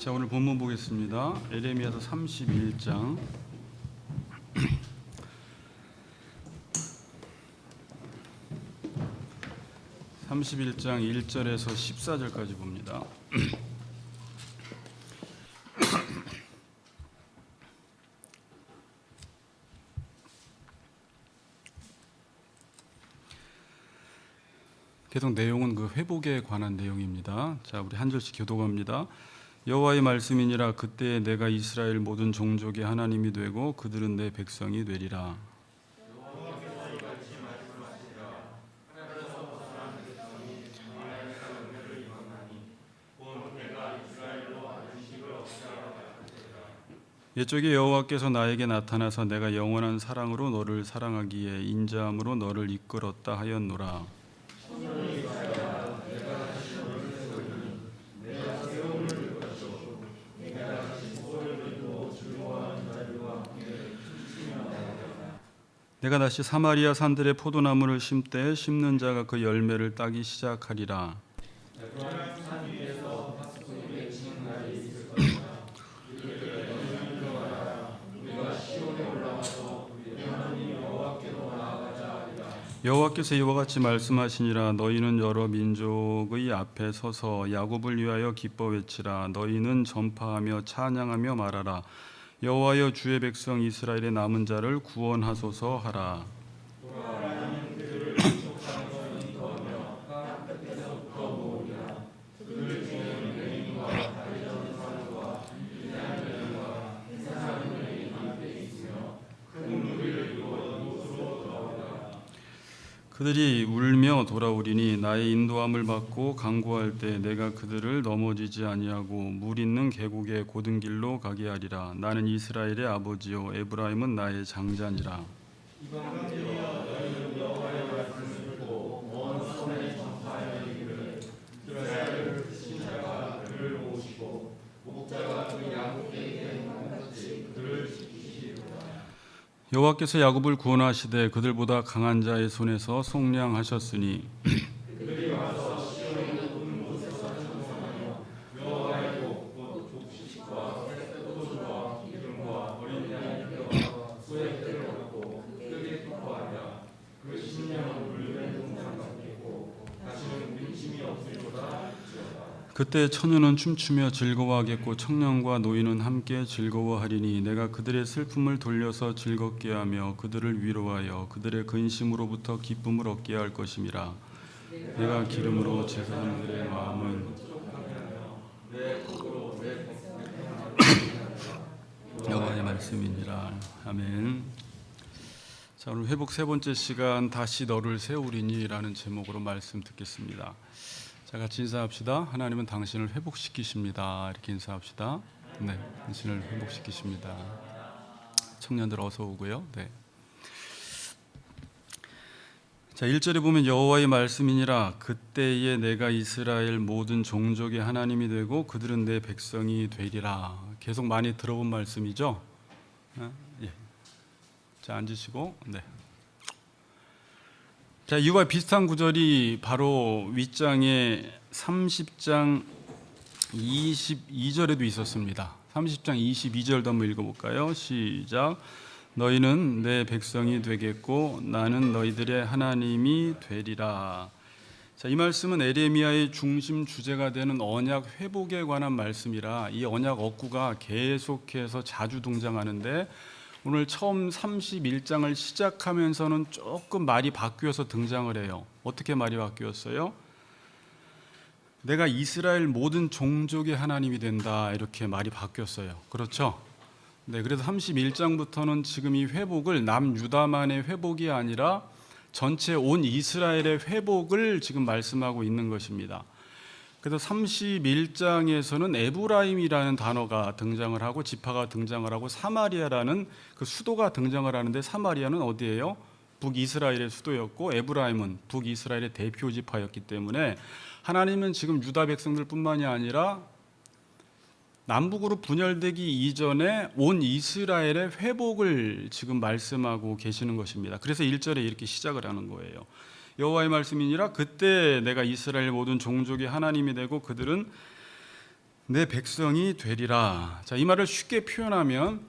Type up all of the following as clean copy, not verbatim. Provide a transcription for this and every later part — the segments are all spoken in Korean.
자, 오늘 본문 보겠습니다. 에레미야서 31장 1절에서 14절까지 봅니다. 계속 내용은 그 회복에 관한 내용입니다. 자, 우리 한 절씩 교독합니다. 여호와의 말씀이니라. 그때에 내가 이스라엘 모든 종족의 하나님이 되고 그들은 내 백성이 되리라. 옛적에 여호와께서 나에게 나타나서 내가 영원한 사랑으로 너를 사랑하기에 인자함으로 너를 이끌었다 하였노라. 내가 다시 사마리아 산들의 포도나무를 심되 심는 자가 그 열매를 따기 시작하리라. 여호와께서 이와 같이 말씀하시니라. 너희는 여러 민족의 앞에 서서 야곱을 위하여 기뻐 외치라. 너희는 전파하며 찬양하며 말하라. 여호와여, 주의 백성 이스라엘의 남은 자를 구원하소서 하라. 그들이 울며 돌아오리니 나의 인도함을 받고 강구할 때 내가 그들을 넘어지지 아니하고 물 있는 계곡의 고든 길로 가게 하리라. 나는 이스라엘의 아버지요 에브라임은 나의 장자니라. 여호와께서 야곱을 구원하시되 그들보다 강한 자의 손에서 속량하셨으니 그때 처녀는 춤추며 즐거워하겠고 청년과 노인은 함께 즐거워하리니 내가 그들의 슬픔을 돌려서 즐겁게 하며 그들을 위로하여 그들의 근심으로부터 기쁨을 얻게 할 것임이라. 내가 기름으로 제사장 그들의 마음은 여호와의 말씀이니라. 아멘. 자, 오늘 회복 세 번째 시간, 다시 너를 세우리니라는 제목으로 말씀 듣겠습니다. 자, 같이 인사합시다. 하나님은 당신을 회복시키십니다. 이렇게 인사합시다. 네, 당신을 회복시키십니다. 청년들 어서 오고요. 네. 자, 1절에 보면 여호와의 말씀이니라. 그때에 내가 이스라엘 모든 종족의 하나님이 되고 그들은 내 백성이 되리라. 계속 많이 들어본 말씀이죠. 예. 자, 앉으시고. 네. 자, 이와 비슷한 구절이 바로 윗장의 30장 22절에도 있었습니다. 30장 22절도 한번 읽어볼까요? 시작. 너희는 내 백성이 되겠고 나는 너희들의 하나님이 되리라. 자, 이 말씀은 에레미야의 중심 주제가 되는 언약 회복에 관한 말씀이라 이 언약 억구가 계속해서 자주 등장하는데 오늘 처음 31장을 시작하면서는 조금 말이 바뀌어서 등장을 해요. 어떻게 말이 바뀌었어요? 내가 이스라엘 모든 종족의 하나님이 된다, 이렇게 말이 바뀌었어요. 그렇죠? 네, 그래서 31장부터는 지금 이 회복을 남유다만의 회복이 아니라 전체 온 이스라엘의 회복을 지금 말씀하고 있는 것입니다. 그래서 31장에서는 에브라임이라는 단어가 등장을 하고 지파가 등장을 하고 사마리아라는 그 수도가 등장을 하는데 사마리아는 어디예요? 북이스라엘의 수도였고 에브라임은 북이스라엘의 대표 지파였기 때문에 하나님은 지금 유다 백성들뿐만이 아니라 남북으로 분열되기 이전에 온 이스라엘의 회복을 지금 말씀하고 계시는 것입니다. 그래서 1절에 이렇게 시작을 하는 거예요. 여호와의 말씀이니라. 그때 내가 이스라엘 모든 종족의 하나님이 되고 그들은 내 백성이 되리라. 자, 이 말을 쉽게 표현하면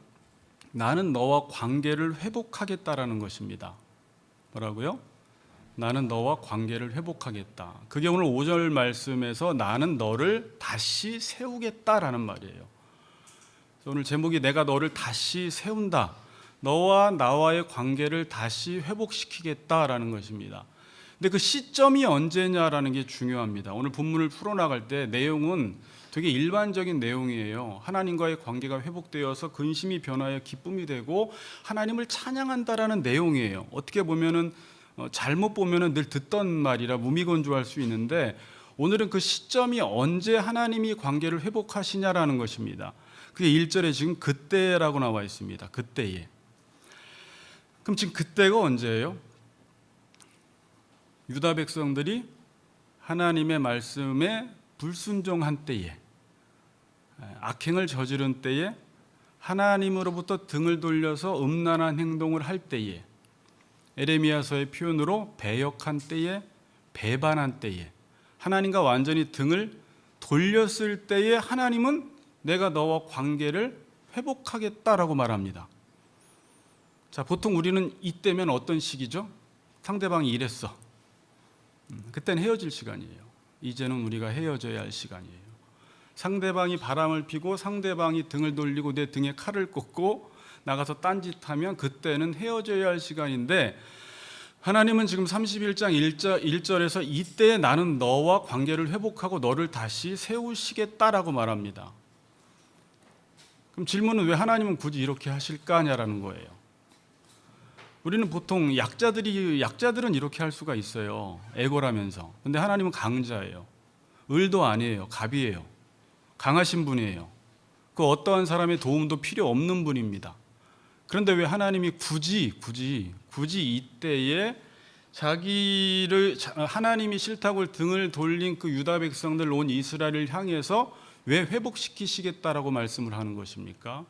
나는 너와 관계를 회복하겠다라는 것입니다. 뭐라고요? 나는 너와 관계를 회복하겠다. 그게 오늘 5절 말씀에서 나는 너를 다시 세우겠다라는 말이에요. 오늘 제목이 내가 너를 다시 세운다. 너와 나와의 관계를 다시 회복시키겠다라는 것입니다. 근데 그 시점이 언제냐라는 게 중요합니다. 오늘 본문을 풀어나갈 때 내용은 되게 일반적인 내용이에요. 하나님과의 관계가 회복되어서 근심이 변하여 기쁨이 되고 하나님을 찬양한다라는 내용이에요. 어떻게 보면은 잘못 보면은 늘 듣던 말이라 무미건조할 수 있는데 오늘은 그 시점이 언제 하나님이 관계를 회복하시냐라는 것입니다. 그게 1절에 지금 그때라고 나와 있습니다. 그때에. 그럼 지금 그때가 언제예요? 유다 백성들이 하나님의 말씀에 불순종한 때에, 악행을 저지른 때에, 하나님으로부터 등을 돌려서 음란한 행동을 할 때에, 에레미야서의 표현으로 배역한 때에, 배반한 때에, 하나님과 완전히 등을 돌렸을 때에 하나님은 내가 너와 관계를 회복하겠다라고 말합니다. 자, 보통 우리는 이때면 어떤 시기죠? 상대방이 이랬어. 그때는 헤어질 시간이에요. 이제는 우리가 헤어져야 할 시간이에요. 상대방이 바람을 피고 상대방이 등을 돌리고 내 등에 칼을 꽂고 나가서 딴짓하면 그때는 헤어져야 할 시간인데 하나님은 지금 31장 1절에서 이때 나는 너와 관계를 회복하고 너를 다시 세우시겠다라고 말합니다. 그럼 질문은 왜 하나님은 굳이 이렇게 하실까냐라는 거예요. 우리는 보통 약자들은 이렇게 할 수가 있어요. 애고라면서. 근데 하나님은 강자예요. 을도 아니에요. 갑이에요. 강하신 분이에요. 그 어떠한 사람의 도움도 필요 없는 분입니다. 그런데 왜 하나님이 굳이 이때에 하나님이 싫다고 등을 돌린 그 유다 백성들 온 이스라엘을 향해서 왜 회복시키시겠다라고 말씀을 하는 것입니까?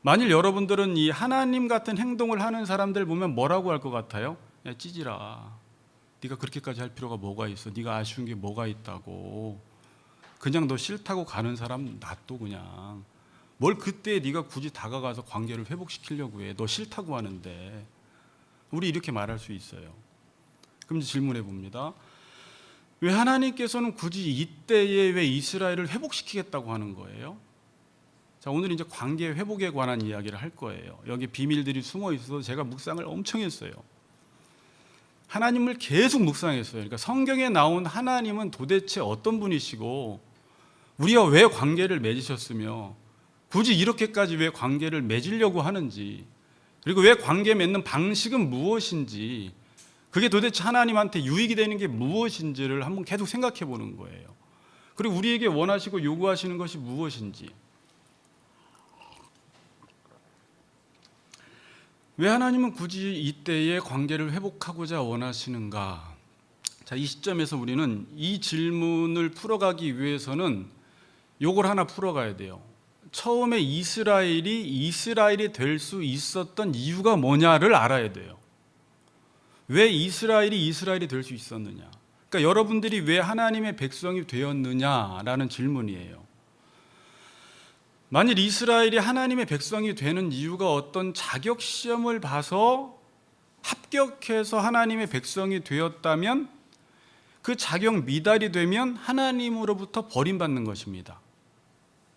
만일 여러분들은 이 하나님 같은 행동을 하는 사람들 보면 뭐라고 할 것 같아요? 야, 찌질아. 네가 그렇게까지 할 필요가 뭐가 있어? 네가 아쉬운 게 뭐가 있다고. 그냥 너 싫다고 가는 사람 놔둬 그냥. 뭘 그때 네가 굳이 다가가서 관계를 회복시키려고 해. 너 싫다고 하는데. 우리 이렇게 말할 수 있어요. 그럼 이제 질문해 봅니다. 왜 하나님께서는 굳이 이때에 왜 이스라엘을 회복시키겠다고 하는 거예요? 자, 오늘 이제 관계 회복에 관한 이야기를 할 거예요. 여기 비밀들이 숨어 있어서 제가 묵상을 엄청 했어요. 하나님을 계속 묵상했어요. 그러니까 성경에 나온 하나님은 도대체 어떤 분이시고 우리와 왜 관계를 맺으셨으며 굳이 이렇게까지 왜 관계를 맺으려고 하는지 그리고 왜 관계 맺는 방식은 무엇인지 그게 도대체 하나님한테 유익이 되는 게 무엇인지를 한번 계속 생각해 보는 거예요. 그리고 우리에게 원하시고 요구하시는 것이 무엇인지 왜 하나님은 굳이 이때의 관계를 회복하고자 원하시는가? 자, 이 시점에서 우리는 이 질문을 풀어가기 위해서는 요걸 하나 풀어가야 돼요. 처음에 이스라엘이 될 수 있었던 이유가 뭐냐를 알아야 돼요. 왜 이스라엘이 될 수 있었느냐? 그러니까 여러분들이 왜 하나님의 백성이 되었느냐라는 질문이에요. 만일 이스라엘이 하나님의 백성이 되는 이유가 어떤 자격 시험을 봐서 합격해서 하나님의 백성이 되었다면 그 자격 미달이 되면 하나님으로부터 버림받는 것입니다.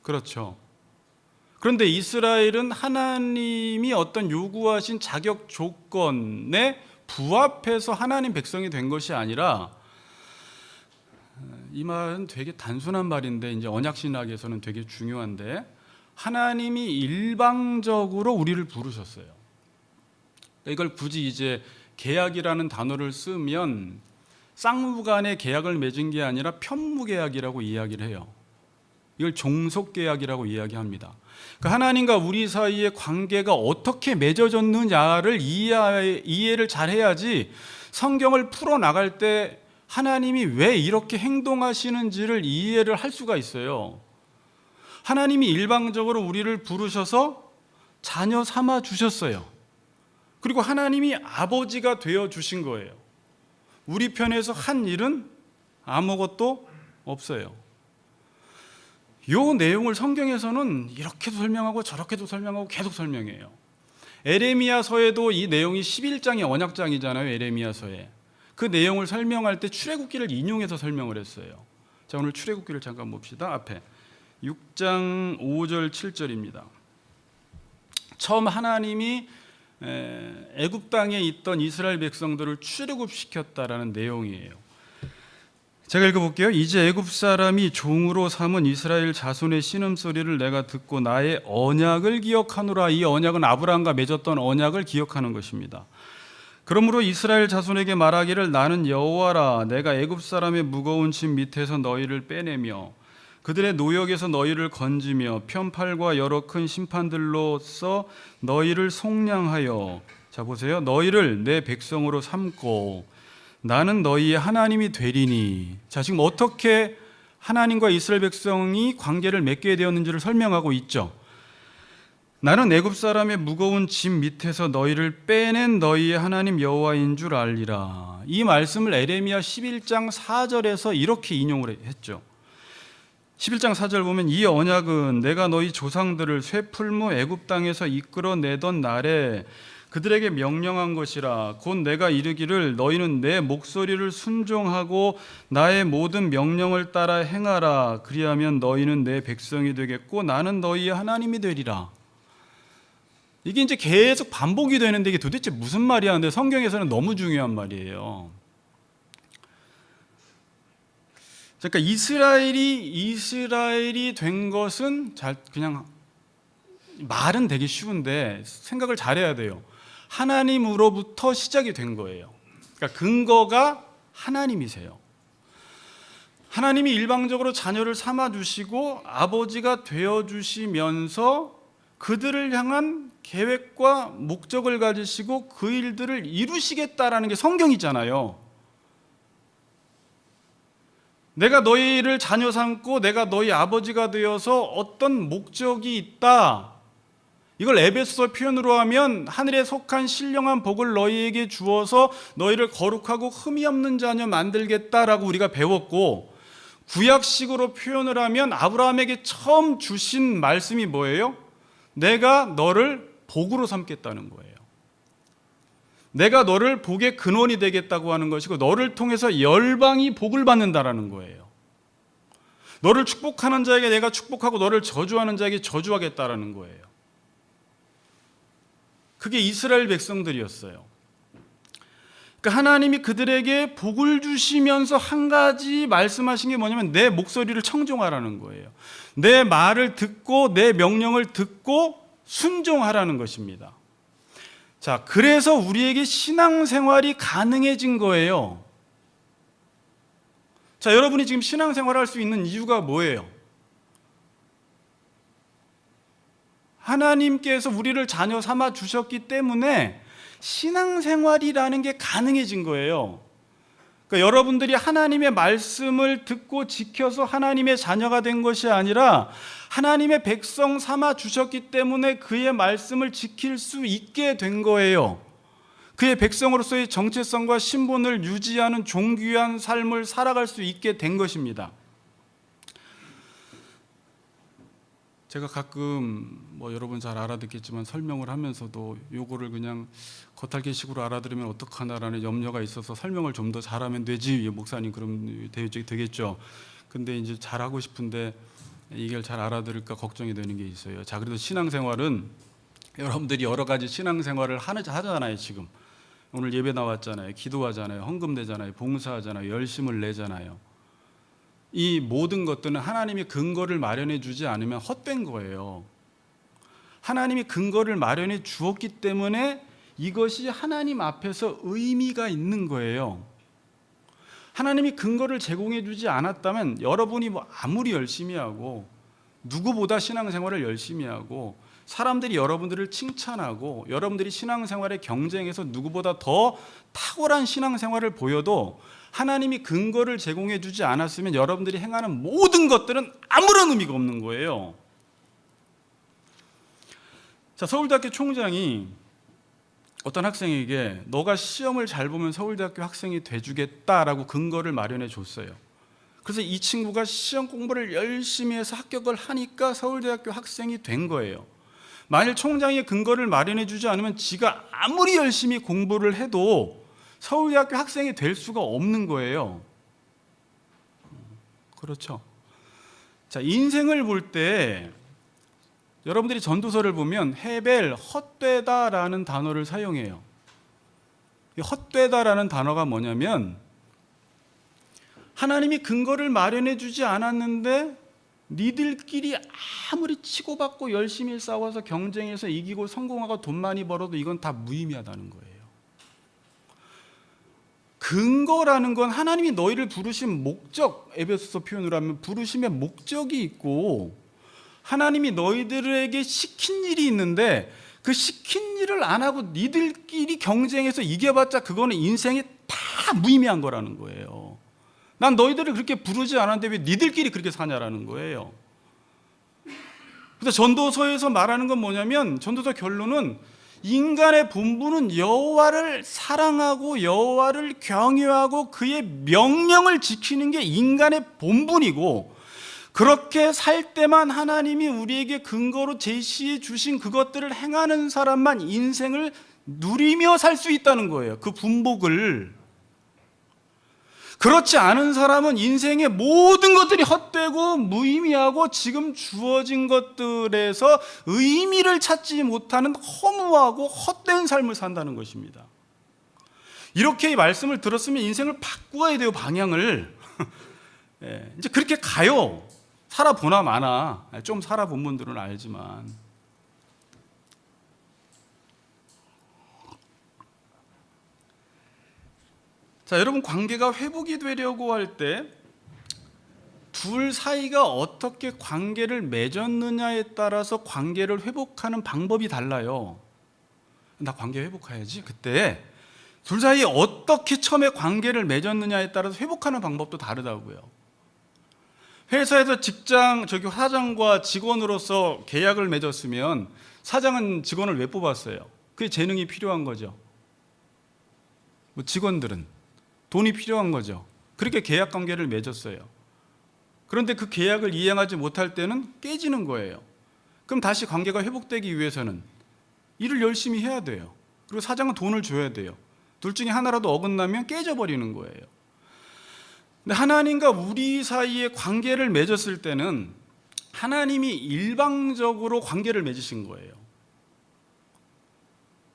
그렇죠. 그런데 이스라엘은 하나님이 어떤 요구하신 자격 조건에 부합해서 하나님 백성이 된 것이 아니라 이 말은 되게 단순한 말인데 이제 언약신학에서는 되게 중요한데 하나님이 일방적으로 우리를 부르셨어요. 이걸 굳이 이제 계약이라는 단어를 쓰면 쌍무간의 계약을 맺은 게 아니라 편무계약이라고 이야기를 해요. 이걸 종속계약이라고 이야기합니다. 그러니까 하나님과 우리 사이의 관계가 어떻게 맺어졌느냐를 이해를 잘 해야지 성경을 풀어나갈 때 하나님이 왜 이렇게 행동하시는지를 이해를 할 수가 있어요. 하나님이 일방적으로 우리를 부르셔서 자녀 삼아 주셨어요. 그리고 하나님이 아버지가 되어 주신 거예요. 우리 편에서 한 일은 아무것도 없어요. 요 내용을 성경에서는 이렇게도 설명하고 저렇게도 설명하고 계속 설명해요. 에레미야서에도 이 내용이 11장의 언약장이잖아요. 에레미야서에. 그 내용을 설명할 때 출애굽기를 인용해서 설명을 했어요. 자, 오늘 출애굽기를 잠깐 봅시다. 앞에 6장 5절 7절입니다. 처음 하나님이 애굽 땅에 있던 이스라엘 백성들을 출애굽시켰다라는 내용이에요. 제가 읽어볼게요. 이제 애굽 사람이 종으로 삼은 이스라엘 자손의 신음소리를 내가 듣고 나의 언약을 기억하노라. 이 언약은 아브라함과 맺었던 언약을 기억하는 것입니다. 그러므로 이스라엘 자손에게 말하기를 나는 여호와라. 내가 애굽 사람의 무거운 짐 밑에서 너희를 빼내며 그들의 노역에서 너희를 건지며 편팔과 여러 큰 심판들로서 너희를 속량하여, 자 보세요, 너희를 내 백성으로 삼고 나는 너희의 하나님이 되리니. 자, 지금 어떻게 하나님과 이스라엘 백성이 관계를 맺게 되었는지를 설명하고 있죠. 나는 애굽 사람의 무거운 짐 밑에서 너희를 빼낸 너희의 하나님 여호와인 줄 알리라. 이 말씀을 에레미야 11장 4절에서 이렇게 인용을 했죠. 11장 4절 보면 이 언약은 내가 너희 조상들을 쇠풀무 애굽 땅에서 이끌어내던 날에 그들에게 명령한 것이라. 곧 내가 이르기를 너희는 내 목소리를 순종하고 나의 모든 명령을 따라 행하라. 그리하면 너희는 내 백성이 되겠고 나는 너희의 하나님이 되리라. 이게 이제 계속 반복이 되는데 이게 도대체 무슨 말이야? 근데 성경에서는 너무 중요한 말이에요. 그러니까 이스라엘이 된 것은 그냥 말은 되게 쉬운데 생각을 잘해야 돼요. 하나님으로부터 시작이 된 거예요. 그러니까 근거가 하나님이세요. 하나님이 일방적으로 자녀를 삼아주시고 아버지가 되어주시면서 그들을 향한 계획과 목적을 가지시고 그 일들을 이루시겠다라는 게 성경이잖아요. 내가 너희를 자녀 삼고 내가 너희 아버지가 되어서 어떤 목적이 있다. 이걸 에베소서 표현으로 하면 하늘에 속한 신령한 복을 너희에게 주어서 너희를 거룩하고 흠이 없는 자녀 만들겠다라고 우리가 배웠고, 구약식으로 표현을 하면 아브라함에게 처음 주신 말씀이 뭐예요? 내가 너를 복으로 삼겠다는 거예요. 내가 너를 복의 근원이 되겠다고 하는 것이고 너를 통해서 열방이 복을 받는다라는 거예요. 너를 축복하는 자에게 내가 축복하고 너를 저주하는 자에게 저주하겠다라는 거예요. 그게 이스라엘 백성들이었어요. 그러니까 하나님이 그들에게 복을 주시면서 한 가지 말씀하신 게 뭐냐면 내 목소리를 청종하라는 거예요. 내 말을 듣고 내 명령을 듣고 순종하라는 것입니다. 자, 그래서 우리에게 신앙생활이 가능해진 거예요. 자, 여러분이 지금 신앙생활을 할 수 있는 이유가 뭐예요? 하나님께서 우리를 자녀 삼아 주셨기 때문에 신앙생활이라는 게 가능해진 거예요. 그러니까 여러분들이 하나님의 말씀을 듣고 지켜서 하나님의 자녀가 된 것이 아니라 하나님의 백성 삼아 주셨기 때문에 그의 말씀을 지킬 수 있게 된 거예요. 그의 백성으로서의 정체성과 신분을 유지하는 존귀한 삶을 살아갈 수 있게 된 것입니다. 제가 가끔 여러분 잘 알아듣겠지만 설명을 하면서도 요거를 그냥 겉핥기식으로 알아들으면 어떡하나라는 염려가 있어서 설명을 좀 더 잘하면 되지, 목사님 그럼 되겠죠. 근데 이제 잘하고 싶은데 이걸 잘 알아들을까 걱정이 되는 게 있어요. 자, 그래도 신앙생활은 여러분들이 여러 가지 신앙생활을 하잖아요. 지금 오늘 예배 나왔잖아요. 기도하잖아요. 헌금 내잖아요. 봉사하잖아요. 열심을 내잖아요. 이 모든 것들은 하나님이 근거를 마련해 주지 않으면 헛된 거예요. 하나님이 근거를 마련해 주었기 때문에 이것이 하나님 앞에서 의미가 있는 거예요. 하나님이 근거를 제공해 주지 않았다면 여러분이 아무리 열심히 하고 누구보다 신앙생활을 열심히 하고 사람들이 여러분들을 칭찬하고 여러분들이 신앙생활에 경쟁해서 누구보다 더 탁월한 신앙생활을 보여도 하나님이 근거를 제공해 주지 않았으면 여러분들이 행하는 모든 것들은 아무런 의미가 없는 거예요. 자, 서울대학교 총장이 어떤 학생에게 너가 시험을 잘 보면 서울대학교 학생이 돼주겠다라고 근거를 마련해 줬어요. 그래서 이 친구가 시험 공부를 열심히 해서 합격을 하니까 서울대학교 학생이 된 거예요. 만일 총장이 근거를 마련해 주지 않으면 지가 아무리 열심히 공부를 해도 서울대학교 학생이 될 수가 없는 거예요. 그렇죠. 자, 인생을 볼 때 여러분들이 전도서를 보면 헤벨, 헛되다라는 단어를 사용해요. 이 헛되다라는 단어가 뭐냐면 하나님이 근거를 마련해 주지 않았는데 니들끼리 아무리 치고받고 열심히 싸워서 경쟁해서 이기고 성공하고 돈 많이 벌어도 이건 다 무의미하다는 거예요. 근거라는 건 하나님이 너희를 부르신 목적, 에베소서 표현으로 하면 부르심의 목적이 있고 하나님이 너희들에게 시킨 일이 있는데 그 시킨 일을 안 하고 니들끼리 경쟁해서 이겨봤자 그거는 인생에 다 무의미한 거라는 거예요. 난 너희들을 그렇게 부르지 않았는데 왜 니들끼리 그렇게 사냐라는 거예요. 그래서 전도서에서 말하는 건 뭐냐면 전도서 결론은 인간의 본분은 여호와를 사랑하고 여호와를 경외하고 그의 명령을 지키는 게 인간의 본분이고 그렇게 살 때만 하나님이 우리에게 근거로 제시해 주신 그것들을 행하는 사람만 인생을 누리며 살 수 있다는 거예요. 그 분복을. 그렇지 않은 사람은 인생의 모든 것들이 헛되고 무의미하고 지금 주어진 것들에서 의미를 찾지 못하는 허무하고 헛된 삶을 산다는 것입니다. 이렇게 이 말씀을 들었으면 인생을 바꾸어야 돼요, 방향을. 이제 그렇게 가요. 살아보나 마나. 좀 살아본 분들은 알지만. 자, 여러분 관계가 회복이 되려고 할 때 둘 사이가 어떻게 관계를 맺었느냐에 따라서 관계를 회복하는 방법이 달라요. 나 관계 회복해야지. 그때 둘 사이에 어떻게 처음에 관계를 맺었느냐에 따라서 회복하는 방법도 다르다고요. 회사에서 사장과 직원으로서 계약을 맺었으면 사장은 직원을 왜 뽑았어요? 그게 재능이 필요한 거죠. 직원들은 돈이 필요한 거죠. 그렇게 계약 관계를 맺었어요. 그런데 그 계약을 이행하지 못할 때는 깨지는 거예요. 그럼 다시 관계가 회복되기 위해서는 일을 열심히 해야 돼요. 그리고 사장은 돈을 줘야 돼요. 둘 중에 하나라도 어긋나면 깨져버리는 거예요. 근데 하나님과 우리 사이에 관계를 맺었을 때는 하나님이 일방적으로 관계를 맺으신 거예요.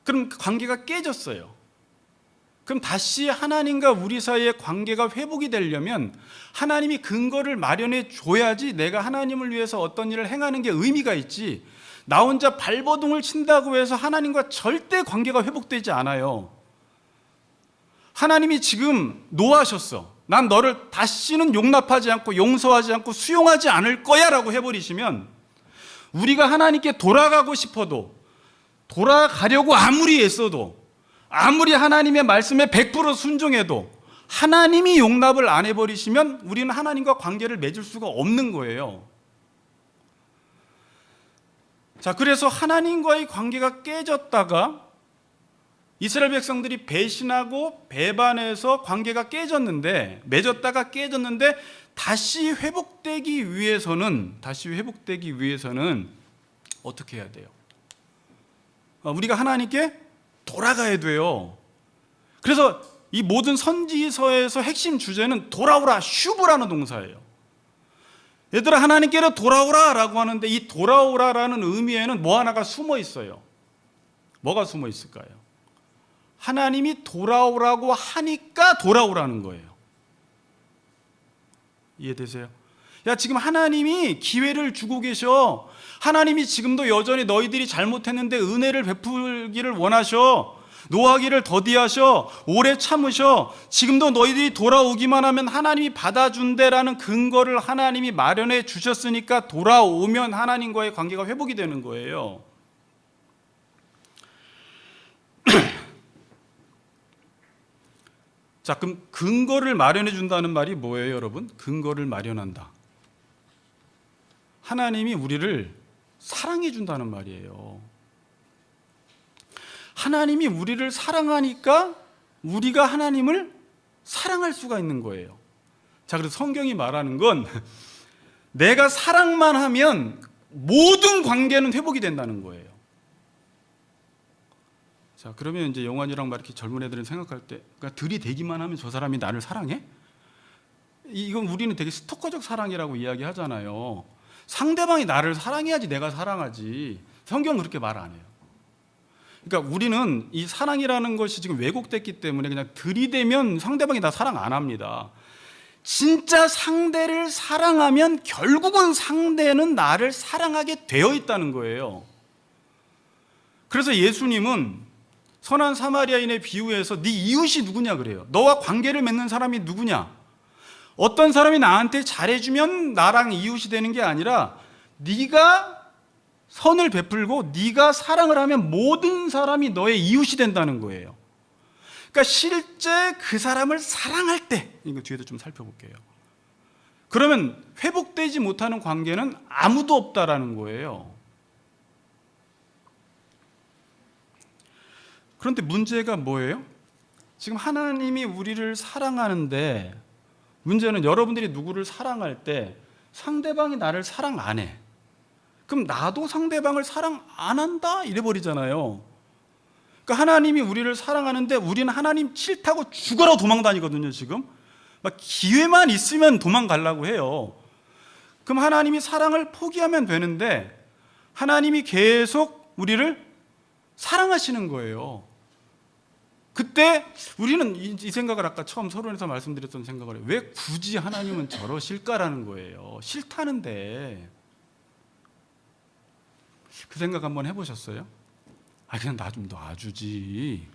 그럼 관계가 깨졌어요. 그럼 다시 하나님과 우리 사이의 관계가 회복이 되려면 하나님이 근거를 마련해 줘야지 내가 하나님을 위해서 어떤 일을 행하는 게 의미가 있지, 나 혼자 발버둥을 친다고 해서 하나님과 절대 관계가 회복되지 않아요. 하나님이 지금 노하셨어. 난 너를 다시는 용납하지 않고 용서하지 않고 수용하지 않을 거야 라고 해버리시면 우리가 하나님께 돌아가고 싶어도, 돌아가려고 아무리 애써도, 아무리 하나님의 말씀에 100% 순종해도 하나님이 용납을 안 해버리시면 우리는 하나님과 관계를 맺을 수가 없는 거예요. 자, 그래서 하나님과의 관계가 깨졌다가 이스라엘 백성들이 배신하고 배반해서 관계가 깨졌는데, 맺었다가 깨졌는데 다시 회복되기 위해서는 어떻게 해야 돼요? 우리가 하나님께 돌아가야 돼요. 그래서 이 모든 선지서에서 핵심 주제는 돌아오라, 슈브라는 동사예요. 얘들아 하나님께로 돌아오라 라고 하는데 이 돌아오라라는 의미에는 뭐 하나가 숨어 있어요. 뭐가 숨어 있을까요? 하나님이 돌아오라고 하니까 돌아오라는 거예요. 이해되세요? 야, 지금 하나님이 기회를 주고 계셔. 하나님이 지금도 여전히 너희들이 잘못했는데 은혜를 베풀기를 원하셔. 노하기를 더디하셔. 오래 참으셔. 지금도 너희들이 돌아오기만 하면 하나님이 받아준대라는 근거를 하나님이 마련해 주셨으니까 돌아오면 하나님과의 관계가 회복이 되는 거예요. 자, 그럼 근거를 마련해 준다는 말이 뭐예요, 여러분? 근거를 마련한다. 하나님이 우리를 사랑해 준다는 말이에요. 하나님이 우리를 사랑하니까 우리가 하나님을 사랑할 수가 있는 거예요. 자, 그래서 성경이 말하는 건 내가 사랑만 하면 모든 관계는 회복이 된다는 거예요. 자, 그러면 이제 영환이랑 막 이렇게 젊은 애들은 생각할 때, 그러니까 들이대기만 하면 저 사람이 나를 사랑해? 이건 우리는 되게 스토커적 사랑이라고 이야기하잖아요. 상대방이 나를 사랑해야지 내가 사랑하지. 성경은 그렇게 말 안 해요. 그러니까 우리는 이 사랑이라는 것이 지금 왜곡됐기 때문에 그냥 들이대면 상대방이 나 사랑 안 합니다. 진짜 상대를 사랑하면 결국은 상대는 나를 사랑하게 되어 있다는 거예요. 그래서 예수님은 선한 사마리아인의 비유에서 네 이웃이 누구냐 그래요. 너와 관계를 맺는 사람이 누구냐. 어떤 사람이 나한테 잘해주면 나랑 이웃이 되는 게 아니라 네가 선을 베풀고 네가 사랑을 하면 모든 사람이 너의 이웃이 된다는 거예요. 그러니까 실제 그 사람을 사랑할 때, 이거 뒤에도 좀 살펴볼게요. 그러면 회복되지 못하는 관계는 아무도 없다라는 거예요. 그런데 문제가 뭐예요? 지금 하나님이 우리를 사랑하는데 문제는 여러분들이 누구를 사랑할 때 상대방이 나를 사랑 안 해. 그럼 나도 상대방을 사랑 안 한다? 이래버리잖아요. 그러니까 하나님이 우리를 사랑하는데 우리는 하나님 싫다고 죽어라 도망다니거든요, 지금. 막 기회만 있으면 도망가려고 해요. 그럼 하나님이 사랑을 포기하면 되는데 하나님이 계속 우리를 사랑하시는 거예요. 그때 우리는 이 생각을 아까 처음 서론에서 말씀드렸던 생각을 해요. 왜 굳이 하나님은 저러실까라는 거예요. 싫다는데. 그 생각 한번 해보셨어요? 그냥 나 좀 놔주지.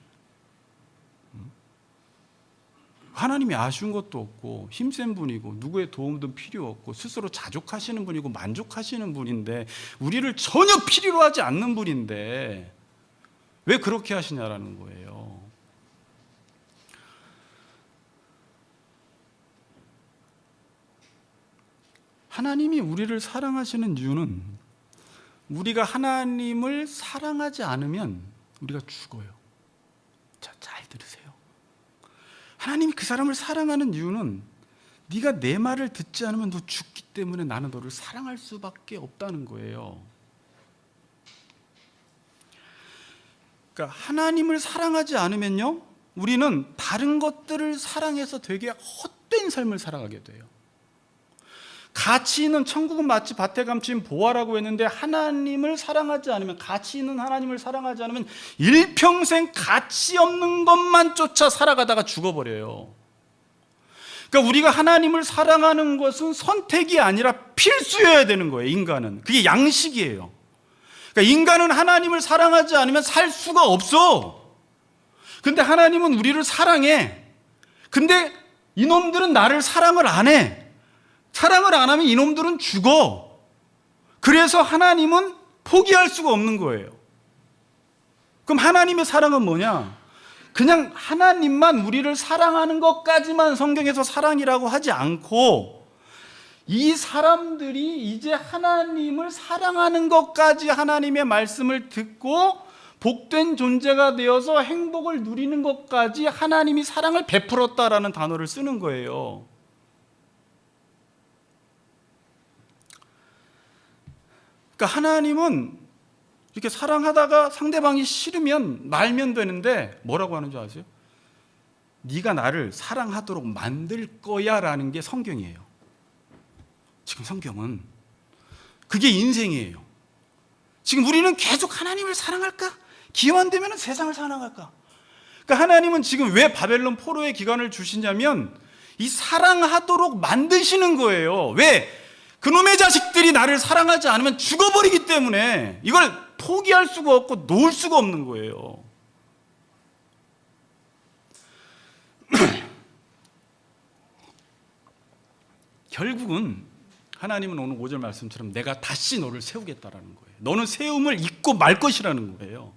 하나님이 아쉬운 것도 없고 힘센 분이고 누구의 도움도 필요 없고 스스로 자족하시는 분이고 만족하시는 분인데 우리를 전혀 필요로 하지 않는 분인데 왜 그렇게 하시냐라는 거예요. 하나님이 우리를 사랑하시는 이유는 우리가 하나님을 사랑하지 않으면 우리가 죽어요. 자, 잘 들으세요. 하나님이 그 사람을 사랑하는 이유는 네가 내 말을 듣지 않으면 너 죽기 때문에 나는 너를 사랑할 수밖에 없다는 거예요. 그러니까 하나님을 사랑하지 않으면요, 우리는 다른 것들을 사랑해서 되게 헛된 삶을 살아가게 돼요. 가치 있는 천국은 마치 밭에 감춘 보화라고 했는데 하나님을 사랑하지 않으면, 가치 있는 하나님을 사랑하지 않으면 일평생 가치 없는 것만 쫓아 살아가다가 죽어버려요. 그러니까 우리가 하나님을 사랑하는 것은 선택이 아니라 필수여야 되는 거예요. 인간은 그게 양식이에요. 그러니까 인간은 하나님을 사랑하지 않으면 살 수가 없어. 근데 하나님은 우리를 사랑해. 근데 이놈들은 나를 사랑을 안 해. 사랑을 안 하면 이놈들은 죽어. 그래서 하나님은 포기할 수가 없는 거예요. 그럼 하나님의 사랑은 뭐냐? 그냥 하나님만 우리를 사랑하는 것까지만 성경에서 사랑이라고 하지 않고 이 사람들이 이제 하나님을 사랑하는 것까지 하나님의 말씀을 듣고 복된 존재가 되어서 행복을 누리는 것까지 하나님이 사랑을 베풀었다라는 단어를 쓰는 거예요. 그러니까 하나님은 이렇게 사랑하다가 상대방이 싫으면 말면 되는데 뭐라고 하는 줄 아세요? 네가 나를 사랑하도록 만들 거야 라는 게 성경이에요. 지금 성경은 그게 인생이에요. 지금 우리는 계속 하나님을 사랑할까? 기회만 되면 세상을 사랑할까? 그러니까 하나님은 지금 왜 바벨론 포로의 기간을 주시냐면 이 사랑하도록 만드시는 거예요. 왜? 그놈의 자식들이 나를 사랑하지 않으면 죽어버리기 때문에 이걸 포기할 수가 없고 놓을 수가 없는 거예요. 결국은 하나님은 오늘 5절 말씀처럼 내가 다시 너를 세우겠다라는 거예요. 너는 세움을 잊고 말 것이라는 거예요.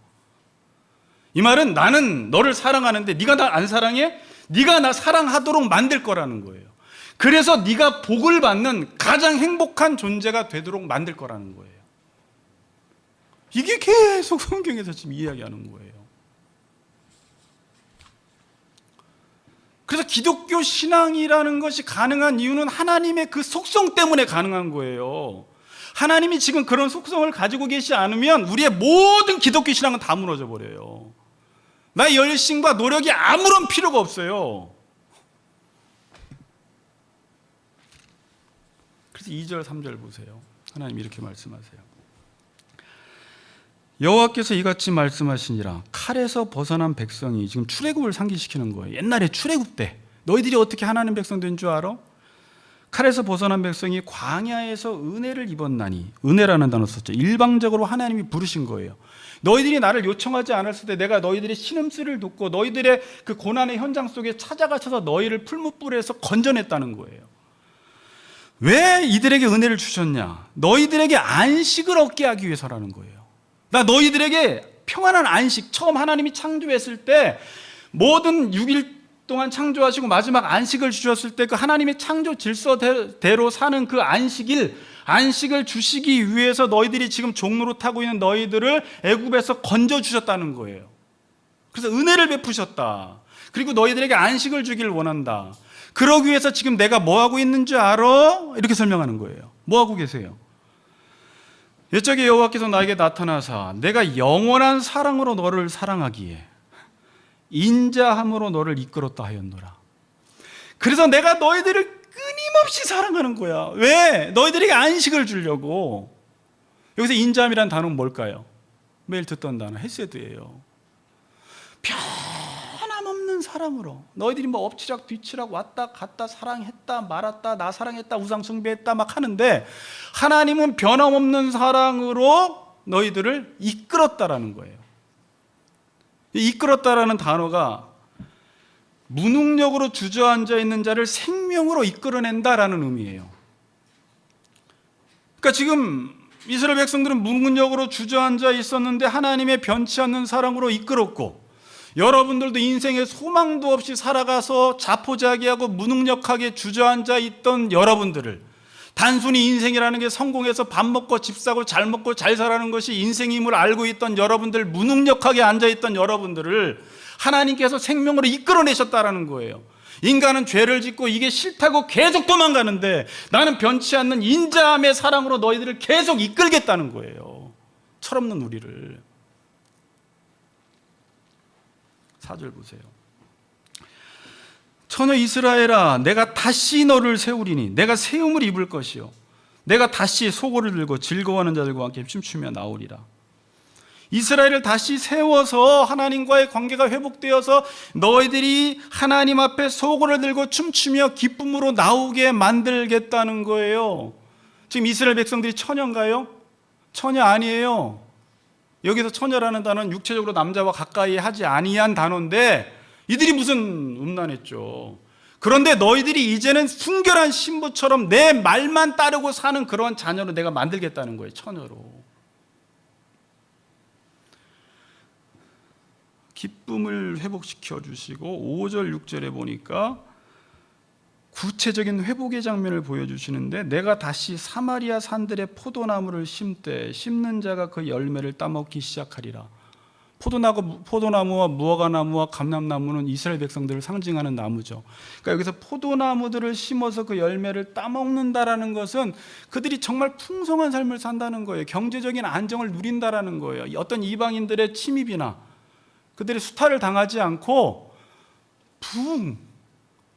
이 말은 나는 너를 사랑하는데 네가 나 안 사랑해? 네가 나 사랑하도록 만들 거라는 거예요. 그래서 네가 복을 받는 가장 행복한 존재가 되도록 만들 거라는 거예요. 이게 계속 성경에서 지금 이야기하는 거예요. 그래서 기독교 신앙이라는 것이 가능한 이유는 하나님의 그 속성 때문에 가능한 거예요. 하나님이 지금 그런 속성을 가지고 계시지 않으면 우리의 모든 기독교 신앙은 다 무너져 버려요. 나의 열심과 노력이 아무런 필요가 없어요. 그래서 2절 3절 보세요. 하나님 이렇게 말씀하세요. 여호와께서 이같이 말씀하시니라. 칼에서 벗어난 백성이, 지금 출애굽을 상기시키는 거예요. 옛날에 출애굽 때 너희들이 어떻게 하나님 백성 된 줄 알아? 칼에서 벗어난 백성이 광야에서 은혜를 입었나니, 은혜라는 단어 썼죠. 일방적으로 하나님이 부르신 거예요. 너희들이 나를 요청하지 않았을 때 내가 너희들의 신음소리를 듣고 너희들의 그 고난의 현장 속에 찾아가셔서 너희를 풀무불에서 건져냈다는 거예요. 왜 이들에게 은혜를 주셨냐? 너희들에게 안식을 얻게 하기 위해서라는 거예요. 나 너희들에게 평안한 안식, 처음 하나님이 창조했을 때 모든 6일 동안 창조하시고 마지막 안식을 주셨을 때 그 하나님의 창조 질서대로 사는 그 안식을 주시기 위해서 너희들이 지금 종로로 타고 있는 너희들을 애굽에서 건져주셨다는 거예요. 그래서 은혜를 베푸셨다. 그리고 너희들에게 안식을 주기를 원한다. 그러기 위해서 지금 내가 뭐하고 있는 줄 알아? 이렇게 설명하는 거예요. 뭐하고 계세요? 옛적에 여호와께서 나에게 나타나사 내가 영원한 사랑으로 너를 사랑하기에 인자함으로 너를 이끌었다 하였노라. 그래서 내가 너희들을 끊임없이 사랑하는 거야. 왜? 너희들에게 안식을 주려고. 여기서 인자함이라는 단어는 뭘까요? 매일 듣던 단어 헤세드예요. 변함없는 사랑으로 너희들이 뭐 엎치락 뒤치락 왔다 갔다 사랑했다 말았다 나 사랑했다 우상 숭배했다 막 하는데 하나님은 변함없는 사랑으로 너희들을 이끌었다라는 거예요. 이끌었다라는 단어가 무능력으로 주저앉아 있는 자를 생명으로 이끌어낸다라는 의미예요. 그러니까 지금 이스라엘 백성들은 무능력으로 주저앉아 있었는데 하나님의 변치 않는 사랑으로 이끌었고, 여러분들도 인생에 소망도 없이 살아가서 자포자기하고 무능력하게 주저앉아 있던 여러분들을, 단순히 인생이라는 게 성공해서 밥 먹고 집 사고 잘 먹고 잘 살아가는 것이 인생임을 알고 있던 여러분들, 무능력하게 앉아있던 여러분들을 하나님께서 생명으로 이끌어내셨다라는 거예요. 인간은 죄를 짓고 이게 싫다고 계속 도망가는데 나는 변치 않는 인자함의 사랑으로 너희들을 계속 이끌겠다는 거예요. 철없는 우리를. 4절 보세요. 처녀 이스라엘아, 내가 다시 너를 세우리니 내가 세움을 입을 것이요 내가 다시 소고를 들고 즐거워하는 자들과 함께 춤추며 나오리라. 이스라엘을 다시 세워서 하나님과의 관계가 회복되어서 너희들이 하나님 앞에 소고를 들고 춤추며 기쁨으로 나오게 만들겠다는 거예요. 지금 이스라엘 백성들이 처녀인가요? 처녀 아니에요. 여기서 처녀라는 단어는 육체적으로 남자와 가까이 하지 아니한 단어인데 이들이 무슨 음란했죠. 그런데 너희들이 이제는 순결한 신부처럼 내 말만 따르고 사는 그런 자녀로 내가 만들겠다는 거예요. 처녀로. 기쁨을 회복시켜 주시고 5절 6절에 보니까 구체적인 회복의 장면을 보여주시는데, 내가 다시 사마리아 산들의 포도나무를 심되 심는 자가 그 열매를 따먹기 시작하리라. 포도나무와 무화과나무와 감람나무는 이스라엘 백성들을 상징하는 나무죠. 그러니까 여기서 포도나무들을 심어서 그 열매를 따먹는다라는 것은 그들이 정말 풍성한 삶을 산다는 거예요. 경제적인 안정을 누린다라는 거예요. 어떤 이방인들의 침입이나 그들의 수탈을 당하지 않고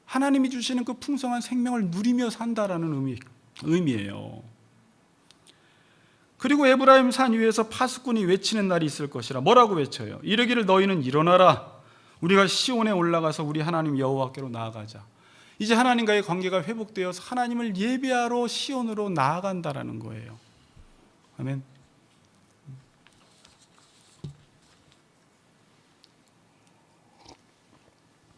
하나님이 주시는 그 풍성한 생명을 누리며 산다라는 의미예요. 그리고 에브라임 산 위에서 파수꾼이 외치는 날이 있을 것이라. 뭐라고 외쳐요? 이르기를 너희는 일어나라. 우리가 시온에 올라가서 우리 하나님 여호와께로 나아가자. 이제 하나님과의 관계가 회복되어서 하나님을 예배하러 시온으로 나아간다라는 거예요. 아멘.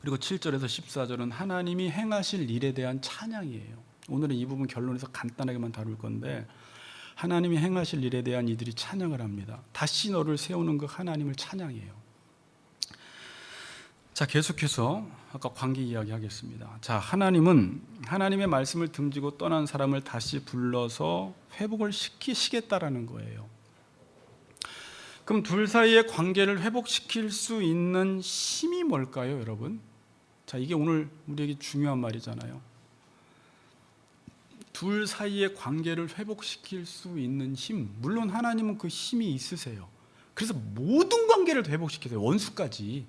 그리고 7절에서 14절은 하나님이 행하실 일에 대한 찬양이에요. 오늘은 이 부분 결론에서 간단하게만 다룰 건데, 하나님이 행하실 일에 대한 이들이 찬양을 합니다. 다시 너를 세우는 그 하나님을 찬양해요. 자, 계속해서 아까 관계 이야기 하겠습니다. 자, 하나님은 하나님의 말씀을 등지고 떠난 사람을 다시 불러서 회복을 시키시겠다라는 거예요. 그럼 둘 사이의 관계를 회복시킬 수 있는 힘이 뭘까요, 여러분? 자, 이게 오늘 우리에게 중요한 말이잖아요. 둘 사이의 관계를 회복시킬 수 있는 힘, 물론 하나님은 그 힘이 있으세요. 그래서 모든 관계를 회복시키세요. 원수까지.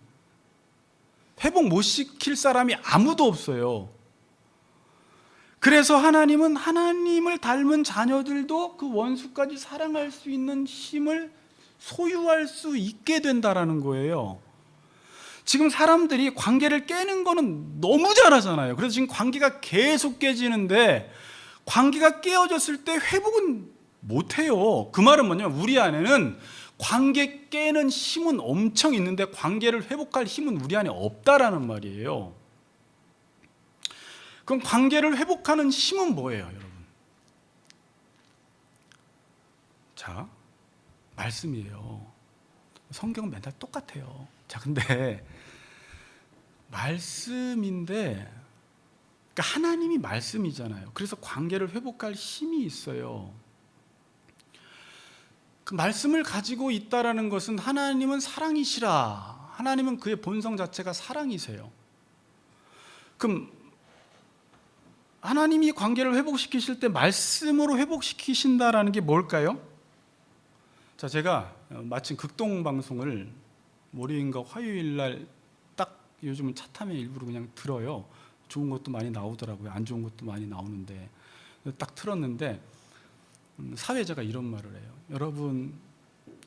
회복 못 시킬 사람이 아무도 없어요. 그래서 하나님은 하나님을 닮은 자녀들도 그 원수까지 사랑할 수 있는 힘을 소유할 수 있게 된다라는 거예요. 지금 사람들이 관계를 깨는 거는 너무 잘하잖아요. 그래서 지금 관계가 계속 깨지는데, 관계가 깨어졌을 때 회복은 못해요. 그 말은 뭐냐면 우리 안에는 관계 깨는 힘은 엄청 있는데 관계를 회복할 힘은 우리 안에 없다라는 말이에요. 그럼 관계를 회복하는 힘은 뭐예요, 여러분? 자, 말씀이에요. 성경은 맨날 똑같아요. 자, 근데 말씀인데, 그러니까 하나님이 말씀이잖아요. 그래서 관계를 회복할 힘이 있어요. 그 말씀을 가지고 있다라는 것은 하나님은 사랑이시라. 하나님은 그의 본성 자체가 사랑이세요. 그럼 하나님이 관계를 회복시키실 때 말씀으로 회복시키신다라는 게 뭘까요? 자, 제가 마침 극동 방송을 월요일인가 화요일 날 딱 요즘은 차 타면 일부러 그냥 들어요. 좋은 것도 많이 나오더라고요. 안 좋은 것도 많이 나오는데 딱 틀었는데 사회자가 이런 말을 해요. 여러분,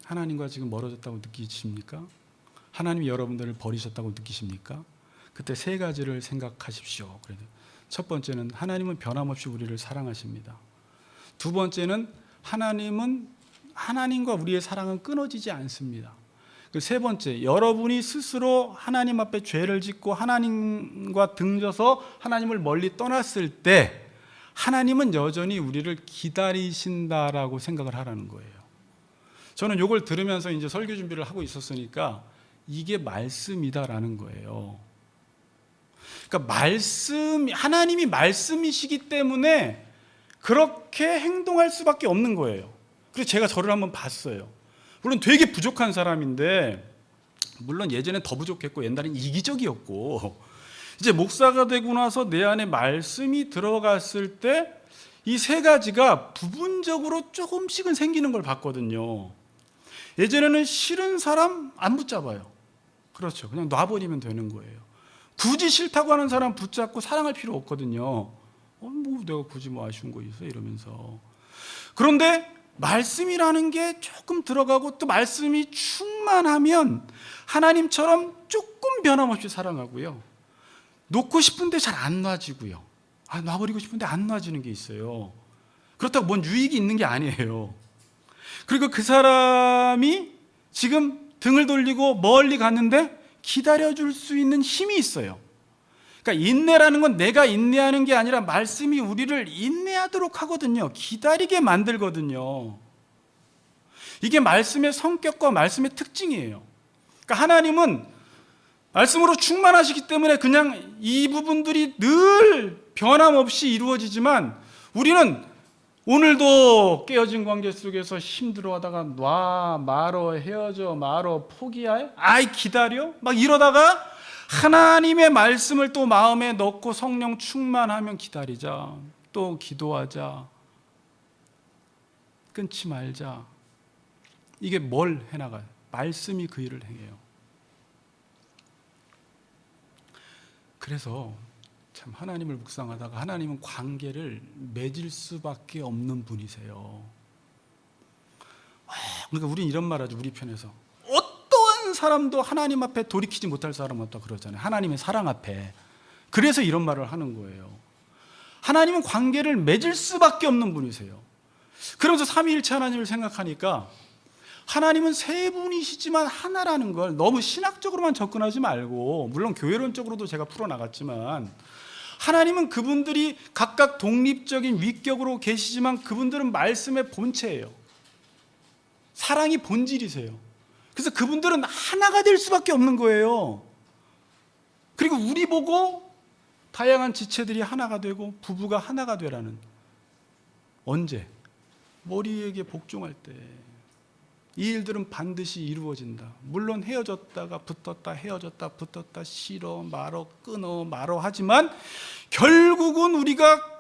하나님과 지금 멀어졌다고 느끼십니까? 하나님이 여러분들을 버리셨다고 느끼십니까? 그때 세 가지를 생각하십시오. 그래도 첫 번째는 하나님은 변함없이 우리를 사랑하십니다. 두 번째는 하나님은 하나님과 우리의 사랑은 끊어지지 않습니다. 그 세 번째, 여러분이 스스로 하나님 앞에 죄를 짓고 하나님과 등져서 하나님을 멀리 떠났을 때 하나님은 여전히 우리를 기다리신다라고 생각을 하라는 거예요. 저는 이걸 들으면서 이제 설교 준비를 하고 있었으니까 이게 말씀이다라는 거예요. 그러니까 하나님이 말씀이시기 때문에 그렇게 행동할 수밖에 없는 거예요. 그래서 제가 저를 한번 봤어요. 물론 되게 부족한 사람인데, 물론 예전엔 더 부족했고 옛날엔 이기적이었고, 이제 목사가 되고 나서 내 안에 말씀이 들어갔을 때 이 세 가지가 부분적으로 조금씩은 생기는 걸 봤거든요. 예전에는 싫은 사람 안 붙잡아요. 그렇죠. 그냥 놔버리면 되는 거예요. 굳이 싫다고 하는 사람 붙잡고 사랑할 필요 없거든요. 뭐 내가 굳이 뭐 아쉬운 거 있어 이러면서. 그런데 말씀이라는 게 조금 들어가고 또 말씀이 충만하면 하나님처럼 조금 변함없이 사랑하고요. 놓고 싶은데 잘 안 놔지고요. 놔버리고 싶은데 안 놔지는 게 있어요. 그렇다고 뭔 유익이 있는 게 아니에요. 그리고 그 사람이 지금 등을 돌리고 멀리 갔는데 기다려줄 수 있는 힘이 있어요. 그러니까 인내라는 건 내가 인내하는 게 아니라 말씀이 우리를 인내하도록 하거든요. 기다리게 만들거든요. 이게 말씀의 성격과 말씀의 특징이에요. 그러니까 하나님은 말씀으로 충만하시기 때문에 그냥 이 부분들이 늘 변함없이 이루어지지만 우리는 오늘도 깨어진 관계 속에서 힘들어하다가 놔, 말어, 헤어져, 말어, 포기해, 기다려? 막 이러다가 하나님의 말씀을 또 마음에 넣고 성령 충만하면 기다리자, 또 기도하자, 끊지 말자. 이게 뭘 해나가요? 말씀이 그 일을 행해요. 그래서 참 하나님을 묵상하다가 하나님은 관계를 맺을 수밖에 없는 분이세요. 그러니까 우리는 이런 말 하죠. 우리 편에서 어떠한 사람도 하나님 앞에 돌이키지 못할 사람 없다 그러잖아요. 하나님의 사랑 앞에. 그래서 이런 말을 하는 거예요. 하나님은 관계를 맺을 수밖에 없는 분이세요. 그러면서 삼위일체 하나님을 생각하니까 하나님은 세 분이시지만 하나라는 걸 너무 신학적으로만 접근하지 말고, 물론 교회론적으로도 제가 풀어나갔지만 하나님은 그분들이 각각 독립적인 위격으로 계시지만 그분들은 말씀의 본체예요. 사랑이 본질이세요. 그래서 그분들은 하나가 될 수밖에 없는 거예요. 그리고 우리 보고 다양한 지체들이 하나가 되고 부부가 하나가 되라는. 언제? 머리에게 복종할 때. 이 일들은 반드시 이루어진다. 물론 헤어졌다가 붙었다, 헤어졌다 붙었다, 싫어 말어 끊어 말어 하지만 결국은 우리가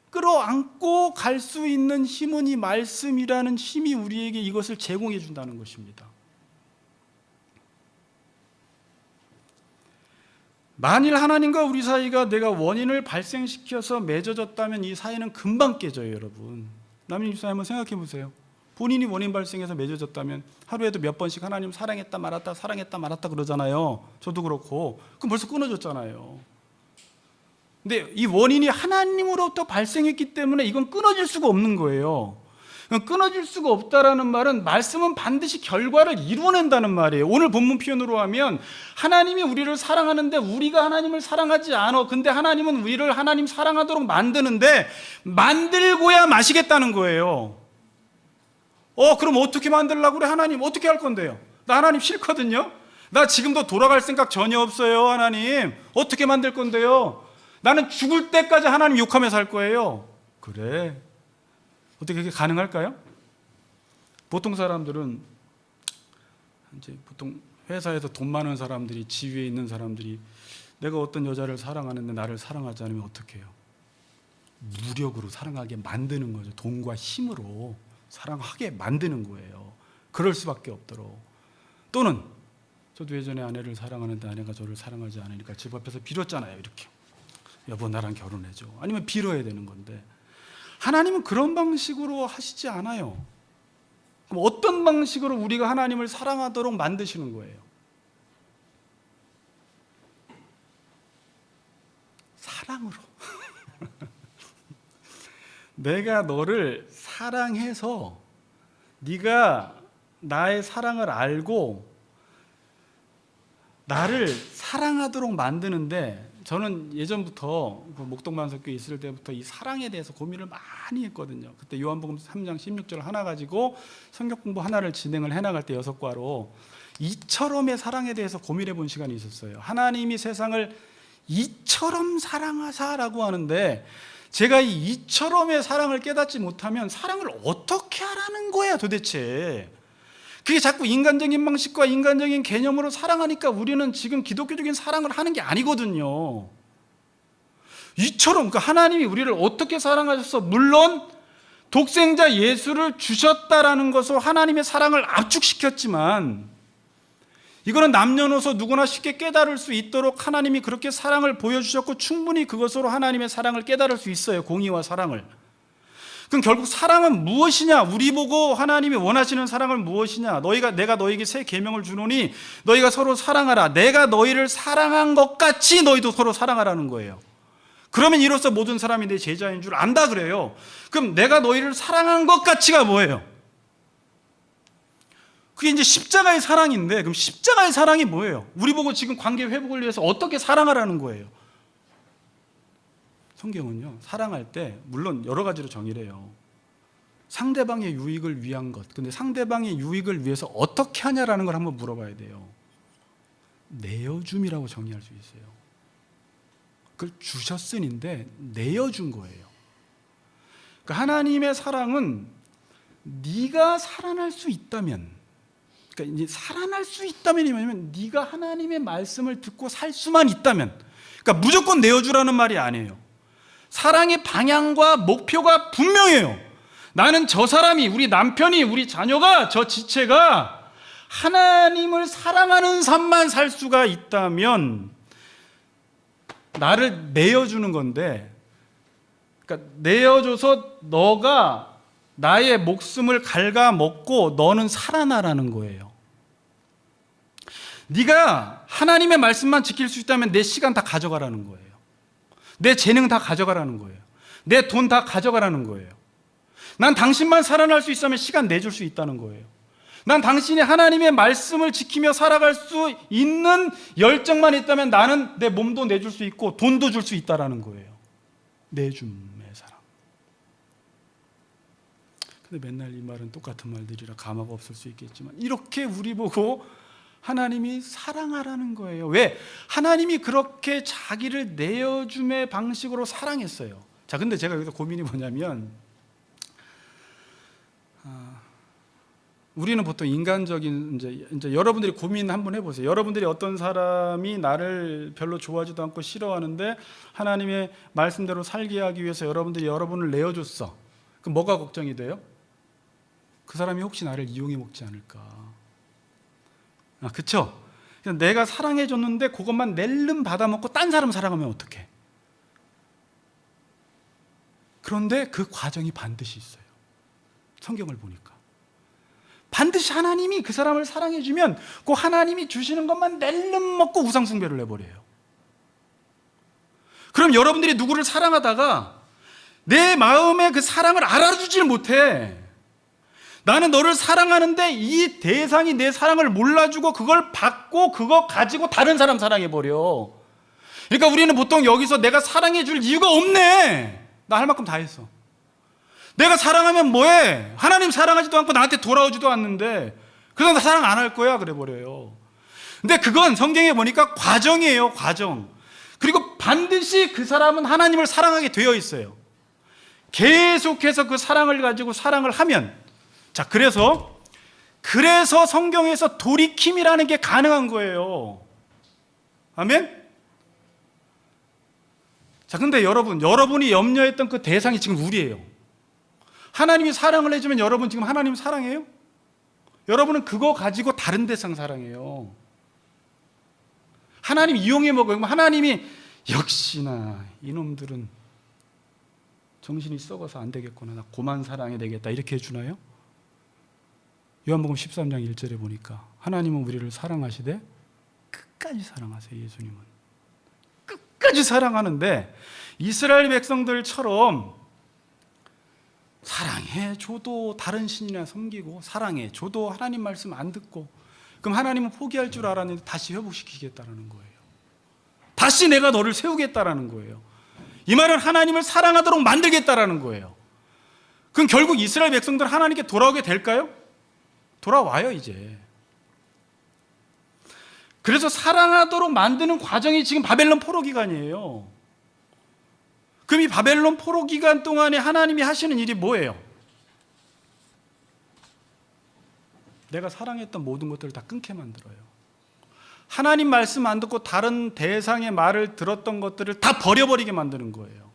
끌어안고 갈 수 있는 힘은 이 말씀이라는 힘이 우리에게 이것을 제공해 준다는 것입니다. 만일 하나님과 우리 사이가 내가 원인을 발생시켜서 맺어졌다면 이 사이는 금방 깨져요, 여러분. 남녀 입사님 한번 생각해 보세요. 본인이 원인 발생해서 맺어졌다면 하루에도 몇 번씩 하나님 사랑했다 말았다 사랑했다 말았다 그러잖아요. 저도 그렇고. 그럼 벌써 끊어졌잖아요. 근데 이 원인이 하나님으로부터 발생했기 때문에 이건 끊어질 수가 없는 거예요. 끊어질 수가 없다라는 말은 말씀은 반드시 결과를 이루어낸다는 말이에요. 오늘 본문 표현으로 하면 하나님이 우리를 사랑하는데 우리가 하나님을 사랑하지 않아. 근데 하나님은 우리를 하나님 사랑하도록 만드는데 만들고야 마시겠다는 거예요. 그럼 어떻게 만들려고 그래? 하나님 어떻게 할 건데요? 나 하나님 싫거든요. 나 지금도 돌아갈 생각 전혀 없어요. 하나님 어떻게 만들 건데요? 나는 죽을 때까지 하나님 욕하며 살 거예요. 그래, 어떻게 그게 가능할까요? 보통 사람들은 이제 보통 회사에서 돈 많은 사람들이, 지위에 있는 사람들이 내가 어떤 여자를 사랑하는데 나를 사랑하지 않으면 어떻게 해요? 무력으로 사랑하게 만드는 거죠. 돈과 힘으로 사랑하게 만드는 거예요. 그럴 수밖에 없도록. 또는 저도 예전에 아내를 사랑하는데 아내가 저를 사랑하지 않으니까 집 앞에서 빌었잖아요. 이렇게, 여보 나랑 결혼해줘. 아니면 빌어야 되는 건데 하나님은 그런 방식으로 하시지 않아요. 그럼 어떤 방식으로 우리가 하나님을 사랑하도록 만드시는 거예요? 사랑으로. 내가 너를 사랑해서 네가 나의 사랑을 알고 나를 사랑하도록 만드는데, 저는 예전부터 목동만석교에 있을 때부터 이 사랑에 대해서 고민을 많이 했거든요. 그때 요한복음 3장 16절 하나 가지고 성경 공부 하나를 진행을 해나갈 때 6과로 이처럼의 사랑에 대해서 고민해 본 시간이 있었어요. 하나님이 세상을 이처럼 사랑하사라고 하는데 제가 이 이처럼의 사랑을 깨닫지 못하면 사랑을 어떻게 하라는 거야 도대체. 그게 자꾸 인간적인 방식과 인간적인 개념으로 사랑하니까 우리는 지금 기독교적인 사랑을 하는 게 아니거든요. 이처럼 하나님이 우리를 어떻게 사랑하셔서, 물론 독생자 예수를 주셨다라는 것으로 하나님의 사랑을 압축시켰지만 이거는 남녀노소 누구나 쉽게 깨달을 수 있도록 하나님이 그렇게 사랑을 보여주셨고 충분히 그것으로 하나님의 사랑을 깨달을 수 있어요. 공의와 사랑을. 그럼 결국 사랑은 무엇이냐? 우리 보고 하나님이 원하시는 사랑은 무엇이냐? 내가 너에게 새 계명을 주노니 너희가 서로 사랑하라. 내가 너희를 사랑한 것 같이 너희도 서로 사랑하라는 거예요. 그러면 이로써 모든 사람이 내 제자인 줄 안다 그래요. 그럼 내가 너희를 사랑한 것 같이가 뭐예요? 그게 이제 십자가의 사랑인데, 그럼 십자가의 사랑이 뭐예요? 우리 보고 지금 관계 회복을 위해서 어떻게 사랑하라는 거예요? 성경은요, 사랑할 때 물론 여러 가지로 정의를 해요. 상대방의 유익을 위한 것. 근데 상대방의 유익을 위해서 어떻게 하냐라는 걸 한번 물어봐야 돼요. 내어줌이라고 정의할 수 있어요. 그걸 주셨으니인데 내어준 거예요. 그러니까 하나님의 사랑은 네가 살아날 수 있다면, 그러니까 이제 살아날 수 있다면이 뭐냐면 네가 하나님의 말씀을 듣고 살 수만 있다면, 그러니까 무조건 내어주라는 말이 아니에요. 사랑의 방향과 목표가 분명해요. 나는 저 사람이, 우리 남편이, 우리 자녀가, 저 지체가 하나님을 사랑하는 삶만 살 수가 있다면 나를 내어주는 건데, 그러니까 내어줘서 너가 나의 목숨을 갉아먹고 너는 살아나라는 거예요. 네가 하나님의 말씀만 지킬 수 있다면 내 시간 다 가져가라는 거예요. 내 재능 다 가져가라는 거예요. 내 돈 다 가져가라는 거예요. 난 당신만 살아날 수 있으면 시간 내줄 수 있다는 거예요. 난 당신이 하나님의 말씀을 지키며 살아갈 수 있는 열정만 있다면 나는 내 몸도 내줄 수 있고 돈도 줄 수 있다는 거예요. 내줌의 사랑. 근데 맨날 이 말은 똑같은 말들이라 감화가 없을 수 있겠지만 이렇게 우리 보고 하나님이 사랑하라는 거예요. 왜? 하나님이 그렇게 자기를 내어줌의 방식으로 사랑했어요. 자, 근데 제가 여기서 고민이 뭐냐면 우리는 보통 인간적인 이제 여러분들이 고민 한번 해보세요. 여러분들이 어떤 사람이 나를 별로 좋아하지도 않고 싫어하는데 하나님의 말씀대로 살게 하기 위해서 여러분들이 여러분을 내어줬어. 그럼 뭐가 걱정이 돼요? 그 사람이 혹시 나를 이용해 먹지 않을까? 그쵸? 내가 사랑해줬는데 그것만 낼름 받아먹고 딴 사람 사랑하면 어떡해? 그런데 그 과정이 반드시 있어요. 성경을 보니까 반드시 하나님이 그 사람을 사랑해주면 그 하나님이 주시는 것만 낼름 먹고 우상숭배를 해버려요. 그럼 여러분들이 누구를 사랑하다가 내 마음에 그 사랑을 알아주질 못해. 나는 너를 사랑하는데 이 대상이 내 사랑을 몰라주고 그걸 받고 그거 가지고 다른 사람 사랑해버려. 그러니까 우리는 보통 여기서 내가 사랑해줄 이유가 없네. 나 할 만큼 다 했어. 내가 사랑하면 뭐해? 하나님 사랑하지도 않고 나한테 돌아오지도 않는데 그래서 나 사랑 안 할 거야 그래 버려요. 근데 그건 성경에 보니까 과정이에요. 과정. 그리고 반드시 그 사람은 하나님을 사랑하게 되어 있어요. 계속해서 그 사랑을 가지고 사랑을 하면, 자, 그래서 성경에서 돌이킴이라는 게 가능한 거예요. 아멘? 자, 근데 여러분이 염려했던 그 대상이 지금 우리예요. 하나님이 사랑을 해주면 여러분 지금 하나님 사랑해요? 여러분은 그거 가지고 다른 대상 사랑해요. 하나님 이용해 먹어요. 하나님이 역시나 이놈들은 정신이 썩어서 안 되겠구나. 나 고만 사랑해야 되겠다. 이렇게 해주나요? 요한복음 13장 1절에 보니까 하나님은 우리를 사랑하시되 끝까지 사랑하세요. 예수님은 끝까지 사랑하는데 이스라엘 백성들처럼 사랑해줘도 다른 신이나 섬기고 사랑해줘도 하나님 말씀 안 듣고 그럼 하나님은 포기할 줄 알았는데 다시 회복시키겠다는 거예요. 다시 내가 너를 세우겠다는 거예요. 이 말은 하나님을 사랑하도록 만들겠다는 거예요. 그럼 결국 이스라엘 백성들은 하나님께 돌아오게 될까요? 돌아와요 이제. 그래서 사랑하도록 만드는 과정이 지금 바벨론 포로 기간이에요. 그럼 이 바벨론 포로 기간 동안에 하나님이 하시는 일이 뭐예요? 내가 사랑했던 모든 것들을 다 끊게 만들어요. 하나님 말씀 안 듣고 다른 대상의 말을 들었던 것들을 다 버려버리게 만드는 거예요.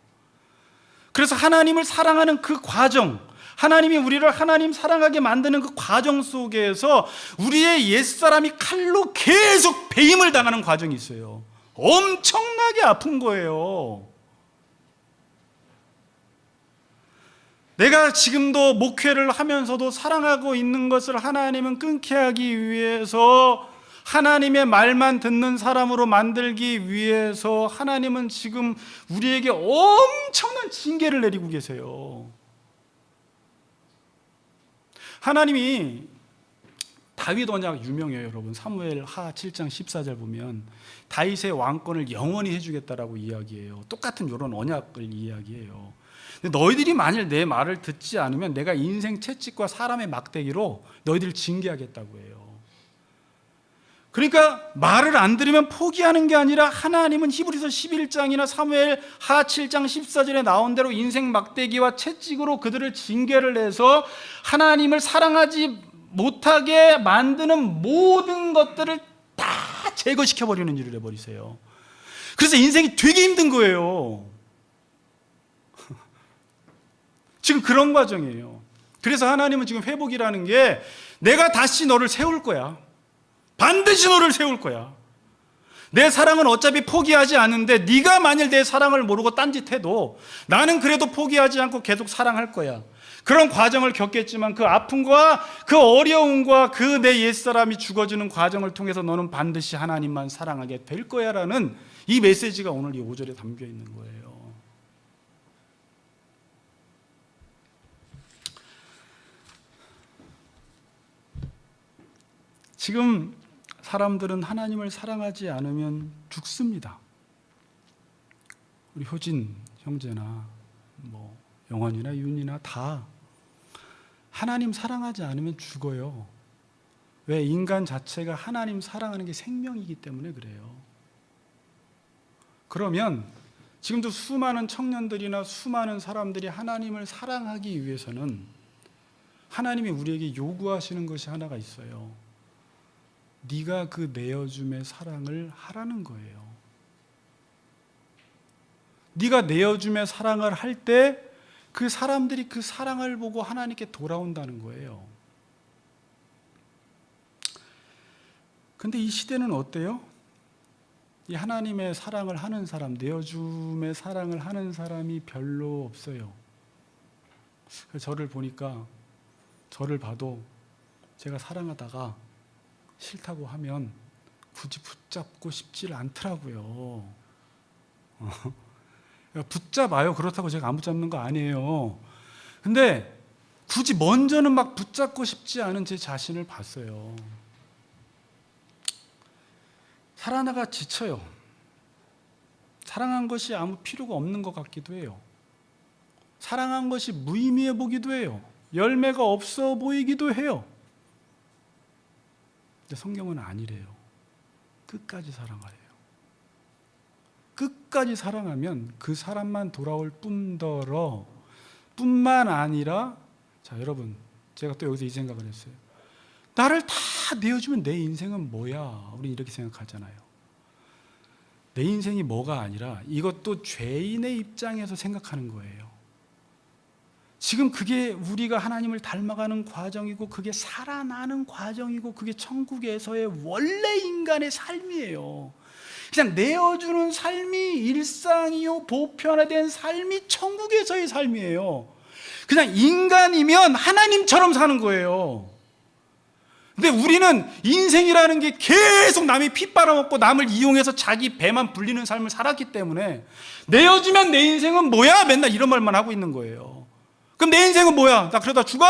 그래서 하나님을 사랑하는 그 과정, 하나님이 우리를 하나님 사랑하게 만드는 그 과정 속에서 우리의 옛사람이 칼로 계속 배임을 당하는 과정이 있어요. 엄청나게 아픈 거예요. 내가 지금도 목회를 하면서도 사랑하고 있는 것을 하나님은 끊게 하기 위해서 하나님의 말만 듣는 사람으로 만들기 위해서 하나님은 지금 우리에게 엄청난 징계를 내리고 계세요. 하나님이 다윗 언약 유명해요, 여러분. 사무엘 하 7장 14절 보면 다윗의 왕권을 영원히 해주겠다라고 이야기해요. 똑같은 이런 언약을 이야기해요. 근데 너희들이 만일 내 말을 듣지 않으면 내가 인생 채찍과 사람의 막대기로 너희들을 징계하겠다고 해요. 그러니까 말을 안 들으면 포기하는 게 아니라 하나님은 히브리서 11장이나 사무엘 하 7장 14절에 나온 대로 인생 막대기와 채찍으로 그들을 징계를 해서 하나님을 사랑하지 못하게 만드는 모든 것들을 다 제거시켜버리는 일을 해버리세요. 그래서 인생이 되게 힘든 거예요. 지금 그런 과정이에요. 그래서 하나님은 지금 회복이라는 게 내가 다시 너를 세울 거야. 반드시 너를 세울 거야. 내 사랑은 어차피 포기하지 않는데 네가 만일 내 사랑을 모르고 딴짓해도 나는 그래도 포기하지 않고 계속 사랑할 거야. 그런 과정을 겪겠지만 그 아픔과 그 어려움과 그 내 옛사람이 죽어지는 과정을 통해서 너는 반드시 하나님만 사랑하게 될 거야 라는 이 메시지가 오늘 이 5절에 담겨 있는 거예요. 지금 사람들은 하나님을 사랑하지 않으면 죽습니다. 우리 효진 형제나 뭐 영원이나 윤이나 다 하나님 사랑하지 않으면 죽어요. 왜? 인간 자체가 하나님 사랑하는 게 생명이기 때문에 그래요. 그러면 지금도 수많은 청년들이나 수많은 사람들이 하나님을 사랑하기 위해서는 하나님이 우리에게 요구하시는 것이 하나가 있어요. 네가 그 내어줌의 사랑을 하라는 거예요. 네가 내어줌의 사랑을 할 때 그 사람들이 그 사랑을 보고 하나님께 돌아온다는 거예요. 근데 이 시대는 어때요? 이 하나님의 사랑을 하는 사람, 내어줌의 사랑을 하는 사람이 별로 없어요. 저를 보니까, 저를 봐도 제가 사랑하다가 싫다고 하면 굳이 붙잡고 싶지를 않더라고요. 붙잡아요. 그렇다고 제가 안 붙잡는 거 아니에요. 근데 굳이 먼저는 막 붙잡고 싶지 않은 제 자신을 봤어요. 살아나가 지쳐요. 사랑한 것이 아무 필요가 없는 것 같기도 해요. 사랑한 것이 무의미해 보기도 해요. 열매가 없어 보이기도 해요. 근데 성경은 아니래요. 끝까지 사랑하래요. 끝까지 사랑하면 그 사람만 돌아올 뿐만 아니라, 자 여러분, 제가 또 여기서 이 생각을 했어요. 나를 다 내어주면 내 인생은 뭐야? 우리 이렇게 생각하잖아요. 내 인생이 뭐가 아니라 이것도 죄인의 입장에서 생각하는 거예요. 지금 그게 우리가 하나님을 닮아가는 과정이고, 그게 살아나는 과정이고, 그게 천국에서의 원래 인간의 삶이에요. 그냥 내어주는 삶이 일상이요, 보편화된 삶이 천국에서의 삶이에요. 그냥 인간이면 하나님처럼 사는 거예요. 근데 우리는 인생이라는 게 계속 남이 피 빨아먹고 남을 이용해서 자기 배만 불리는 삶을 살았기 때문에, 내어주면 내 인생은 뭐야? 맨날 이런 말만 하고 있는 거예요. 그럼 내 인생은 뭐야? 나 그러다 죽어?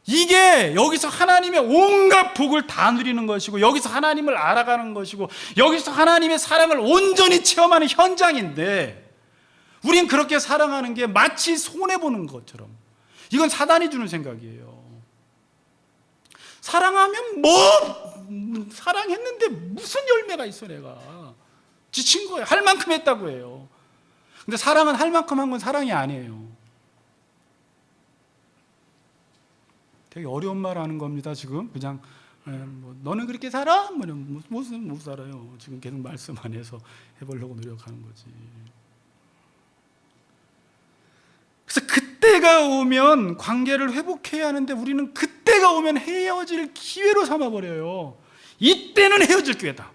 이게 여기서 하나님의 온갖 복을 다 누리는 것이고, 여기서 하나님을 알아가는 것이고, 여기서 하나님의 사랑을 온전히 체험하는 현장인데, 우린 그렇게 사랑하는 게 마치 손해보는 것처럼. 이건 사단이 주는 생각이에요. 사랑하면 사랑했는데 무슨 열매가 있어. 내가 지친 거예요. 할 만큼 했다고 해요. 근데 사랑은 할 만큼 한 건 사랑이 아니에요. 되게 어려운 말 하는 겁니다. 지금 그냥 너는 그렇게 살아? 무슨 못 살아요. 지금 계속 말씀 안에서 해보려고 노력하는 거지. 그래서 그때가 오면 관계를 회복해야 하는데, 우리는 그때가 오면 헤어질 기회로 삼아버려요. 이때는 헤어질 기회다.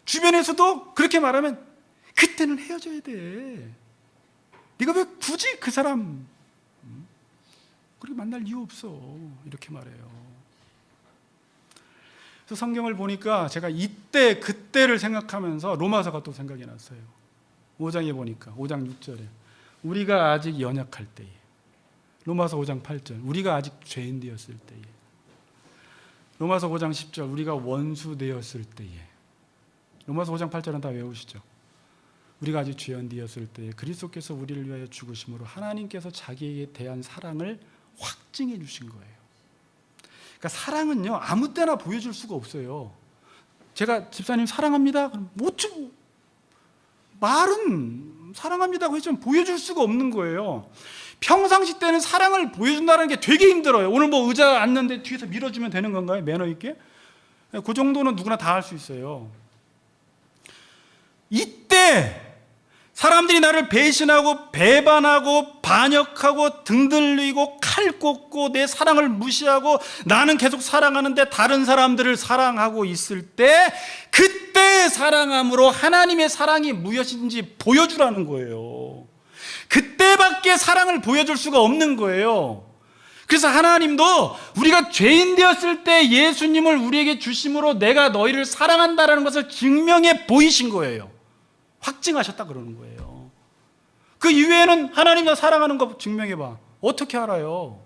주변에서도 그렇게 말하면 그때는 헤어져야 돼. 네가 왜 굳이 그 사람 그렇게 만날 이유 없어. 이렇게 말해요. 그래서 성경을 보니까 제가 이때 그때를 생각하면서 로마서가 또 생각이 났어요. 5장에 보니까 5장 6절에 우리가 아직 연약할 때에, 로마서 5장 8절 우리가 아직 죄인 되었을 때에, 로마서 5장 10절 우리가 원수 되었을 때에, 로마서 5장 8절은 다 외우시죠. 우리가 아직 죄인 되었을 때에 그리스도께서 우리를 위하여 죽으심으로 하나님께서 자기에게 대한 사랑을 확증해 주신 거예요. 그러니까 사랑은요, 아무 때나 보여줄 수가 없어요. 제가 집사님 사랑합니다. 그럼 말은 사랑합니다고 했지만 보여줄 수가 없는 거예요. 평상시 때는 사랑을 보여준다는 게 되게 힘들어요. 오늘 뭐 의자 앉는데 뒤에서 밀어주면 되는 건가요? 매너 있게? 그 정도는 누구나 다 할 수 있어요. 이때 사람들이 나를 배신하고 배반하고 반역하고 등 들리고 칼 꽂고 내 사랑을 무시하고 나는 계속 사랑하는데 다른 사람들을 사랑하고 있을 때, 그때 사랑함으로 하나님의 사랑이 무엇인지 보여주라는 거예요. 그때밖에 사랑을 보여줄 수가 없는 거예요. 그래서 하나님도 우리가 죄인 되었을 때 예수님을 우리에게 주심으로 내가 너희를 사랑한다라는 것을 증명해 보이신 거예요. 확증하셨다 그러는 거예요. 그 이외에는 하나님 나 사랑하는 거 증명해봐. 어떻게 알아요?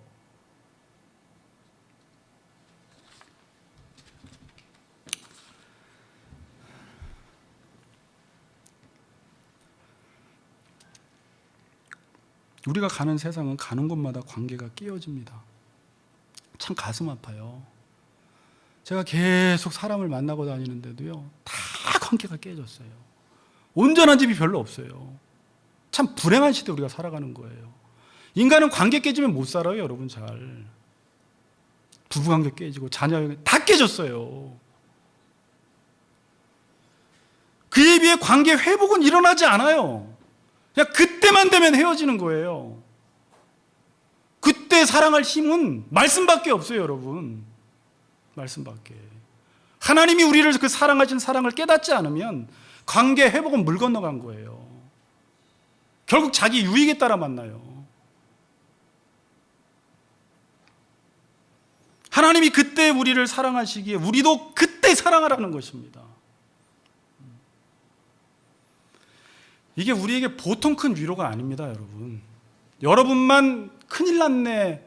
우리가 가는 세상은 가는 곳마다 관계가 깨어집니다. 참 가슴 아파요. 제가 계속 사람을 만나고 다니는데도요, 다 관계가 깨졌어요. 온전한 집이 별로 없어요. 참 불행한 시대 우리가 살아가는 거예요. 인간은 관계 깨지면 못 살아요, 여러분. 잘 부부관계 깨지고 자녀 다 깨졌어요. 그에 비해 관계 회복은 일어나지 않아요. 그냥 그때만 되면 헤어지는 거예요. 그때 사랑할 힘은 말씀밖에 없어요, 여러분. 말씀밖에. 하나님이 우리를 그 사랑하신 사랑을 깨닫지 않으면 관계 회복은 물 건너간 거예요. 결국 자기 유익에 따라 만나요. 하나님이 그때 우리를 사랑하시기에 우리도 그때 사랑하라는 것입니다. 이게 우리에게 보통 큰 위로가 아닙니다, 여러분. 여러분만 큰일 났네,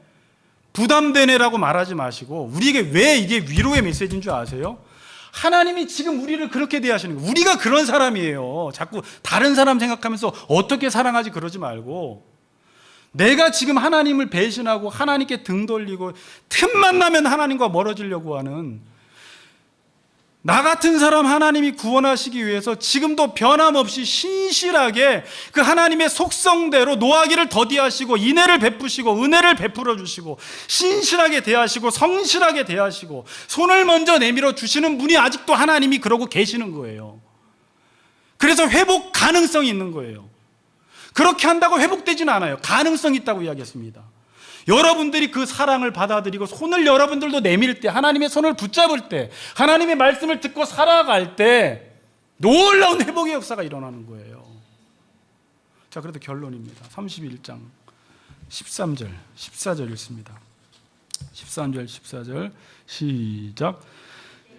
부담되네라고 말하지 마시고 우리에게 왜 이게 위로의 메시지인 줄 아세요? 하나님이 지금 우리를 그렇게 대하시는 거예요. 우리가 그런 사람이에요. 자꾸 다른 사람 생각하면서 어떻게 사랑하지 그러지 말고, 내가 지금 하나님을 배신하고 하나님께 등 돌리고 틈만 나면 하나님과 멀어지려고 하는 나 같은 사람 하나님이 구원하시기 위해서 지금도 변함없이 신실하게 그 하나님의 속성대로 노하기를 더디하시고 인애를 베푸시고 은혜를 베풀어 주시고 신실하게 대하시고 성실하게 대하시고 손을 먼저 내밀어 주시는 분이 아직도 하나님이 그러고 계시는 거예요. 그래서 회복 가능성이 있는 거예요. 그렇게 한다고 회복되지는 않아요. 가능성이 있다고 이야기했습니다. 여러분들이 그 사랑을 받아들이고 손을 여러분들도 내밀 때, 하나님의 손을 붙잡을 때, 하나님의 말씀을 듣고 살아갈 때 놀라운 회복의 역사가 일어나는 거예요. 자, 그래도 결론입니다. 31장 13절 14절 읽습니다. 13절 14절 시작.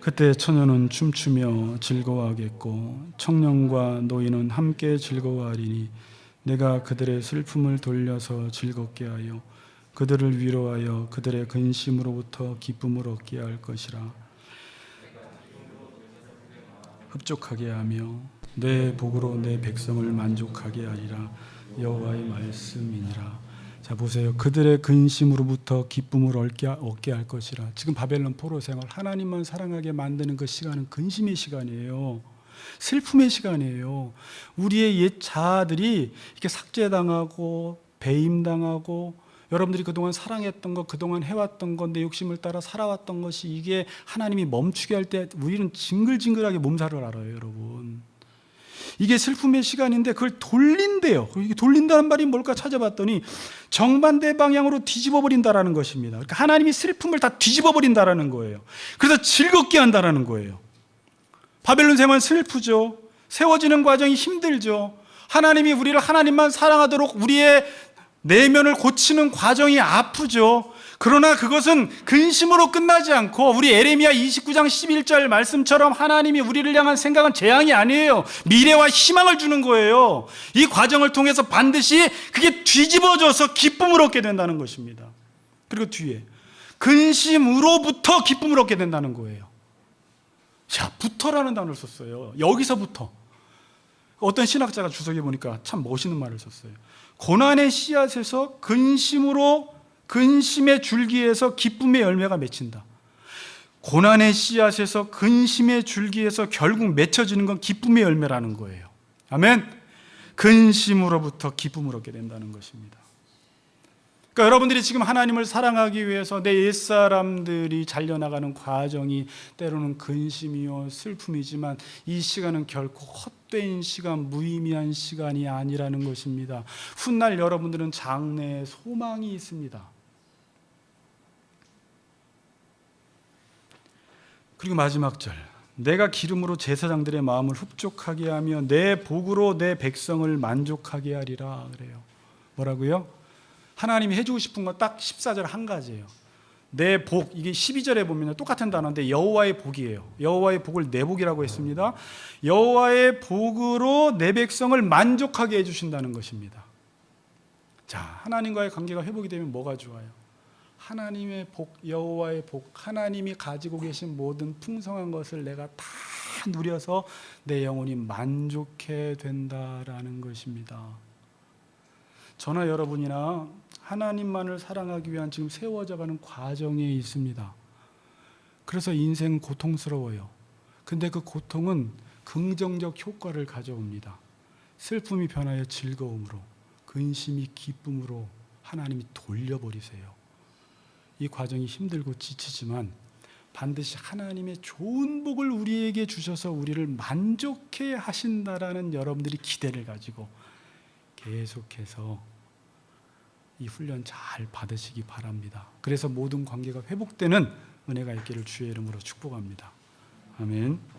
그때 처녀는 춤추며 즐거워하겠고 청년과 노인은 함께 즐거워하리니 내가 그들의 슬픔을 돌려서 즐겁게 하여 그들을 위로하여 그들의 근심으로부터 기쁨을 얻게 할 것이라. 흡족하게 하며 내 복으로 내 백성을 만족하게 하리라. 여호와의 말씀이니라. 자, 보세요. 그들의 근심으로부터 기쁨을 얻게 할 것이라. 지금 바벨론 포로 생활, 하나님만 사랑하게 만드는 그 시간은 근심의 시간이에요. 슬픔의 시간이에요. 우리의 옛 자아들이 이렇게 삭제당하고 배임당하고, 여러분들이 그동안 사랑했던 것, 그동안 해왔던 것, 내 욕심을 따라 살아왔던 것이 이게 하나님이 멈추게 할 때 우리는 징글징글하게 몸살을 알아요, 여러분. 이게 슬픔의 시간인데 그걸 돌린대요. 이게 돌린다는 말이 뭘까 찾아봤더니 정반대 방향으로 뒤집어 버린다라는 것입니다. 그러니까 하나님이 슬픔을 다 뒤집어 버린다라는 거예요. 그래서 즐겁게 한다라는 거예요. 바벨론 생활은 슬프죠. 세워지는 과정이 힘들죠. 하나님이 우리를 하나님만 사랑하도록 우리의 내면을 고치는 과정이 아프죠. 그러나 그것은 근심으로 끝나지 않고 우리 에레미야 29장 11절 말씀처럼 하나님이 우리를 향한 생각은 재앙이 아니에요. 미래와 희망을 주는 거예요. 이 과정을 통해서 반드시 그게 뒤집어져서 기쁨을 얻게 된다는 것입니다. 그리고 뒤에 근심으로부터 기쁨을 얻게 된다는 거예요. 자, 부터라는 단어를 썼어요. 여기서부터. 어떤 신학자가 주석에 보니까 참 멋있는 말을 썼어요. 고난의 씨앗에서 근심의 줄기에서 기쁨의 열매가 맺힌다. 고난의 씨앗에서 근심의 줄기에서 결국 맺혀지는 건 기쁨의 열매라는 거예요. 아멘. 근심으로부터 기쁨을 얻게 된다는 것입니다. 그러니까 여러분들이 지금 하나님을 사랑하기 위해서 내 옛사람들이 잘려나가는 과정이 때로는 근심이요 슬픔이지만 이 시간은 결코 헛된 시간, 무의미한 시간이 아니라는 것입니다. 훗날 여러분들은 장래에 소망이 있습니다. 그리고 마지막 절, 내가 기름으로 제사장들의 마음을 흡족하게 하며 내 복으로 내 백성을 만족하게 하리라 그래요. 뭐라고요? 하나님이 해주고 싶은 건 딱 14절 한 가지예요. 내 복, 이게 12절에 보면 똑같은 단어인데 여호와의 복이에요. 여호와의 복을 내 복이라고 했습니다. 여호와의 복으로 내 백성을 만족하게 해주신다는 것입니다. 자, 하나님과의 관계가 회복이 되면 뭐가 좋아요? 하나님의 복, 여호와의 복, 하나님이 가지고 계신 모든 풍성한 것을 내가 다 누려서 내 영혼이 만족해 된다라는 것입니다. 저나 여러분이나 하나님만을 사랑하기 위한 지금 세워져가는 과정에 있습니다. 그래서 인생은 고통스러워요. 근데 그 고통은 긍정적 효과를 가져옵니다. 슬픔이 변하여 즐거움으로, 근심이 기쁨으로 하나님이 돌려버리세요. 이 과정이 힘들고 지치지만 반드시 하나님의 좋은 복을 우리에게 주셔서 우리를 만족해 하신다라는 여러분들이 기대를 가지고 계속해서 이 훈련 잘 받으시기 바랍니다. 그래서 모든 관계가 회복되는 은혜가 있기를 주의 이름으로 축복합니다. 아멘.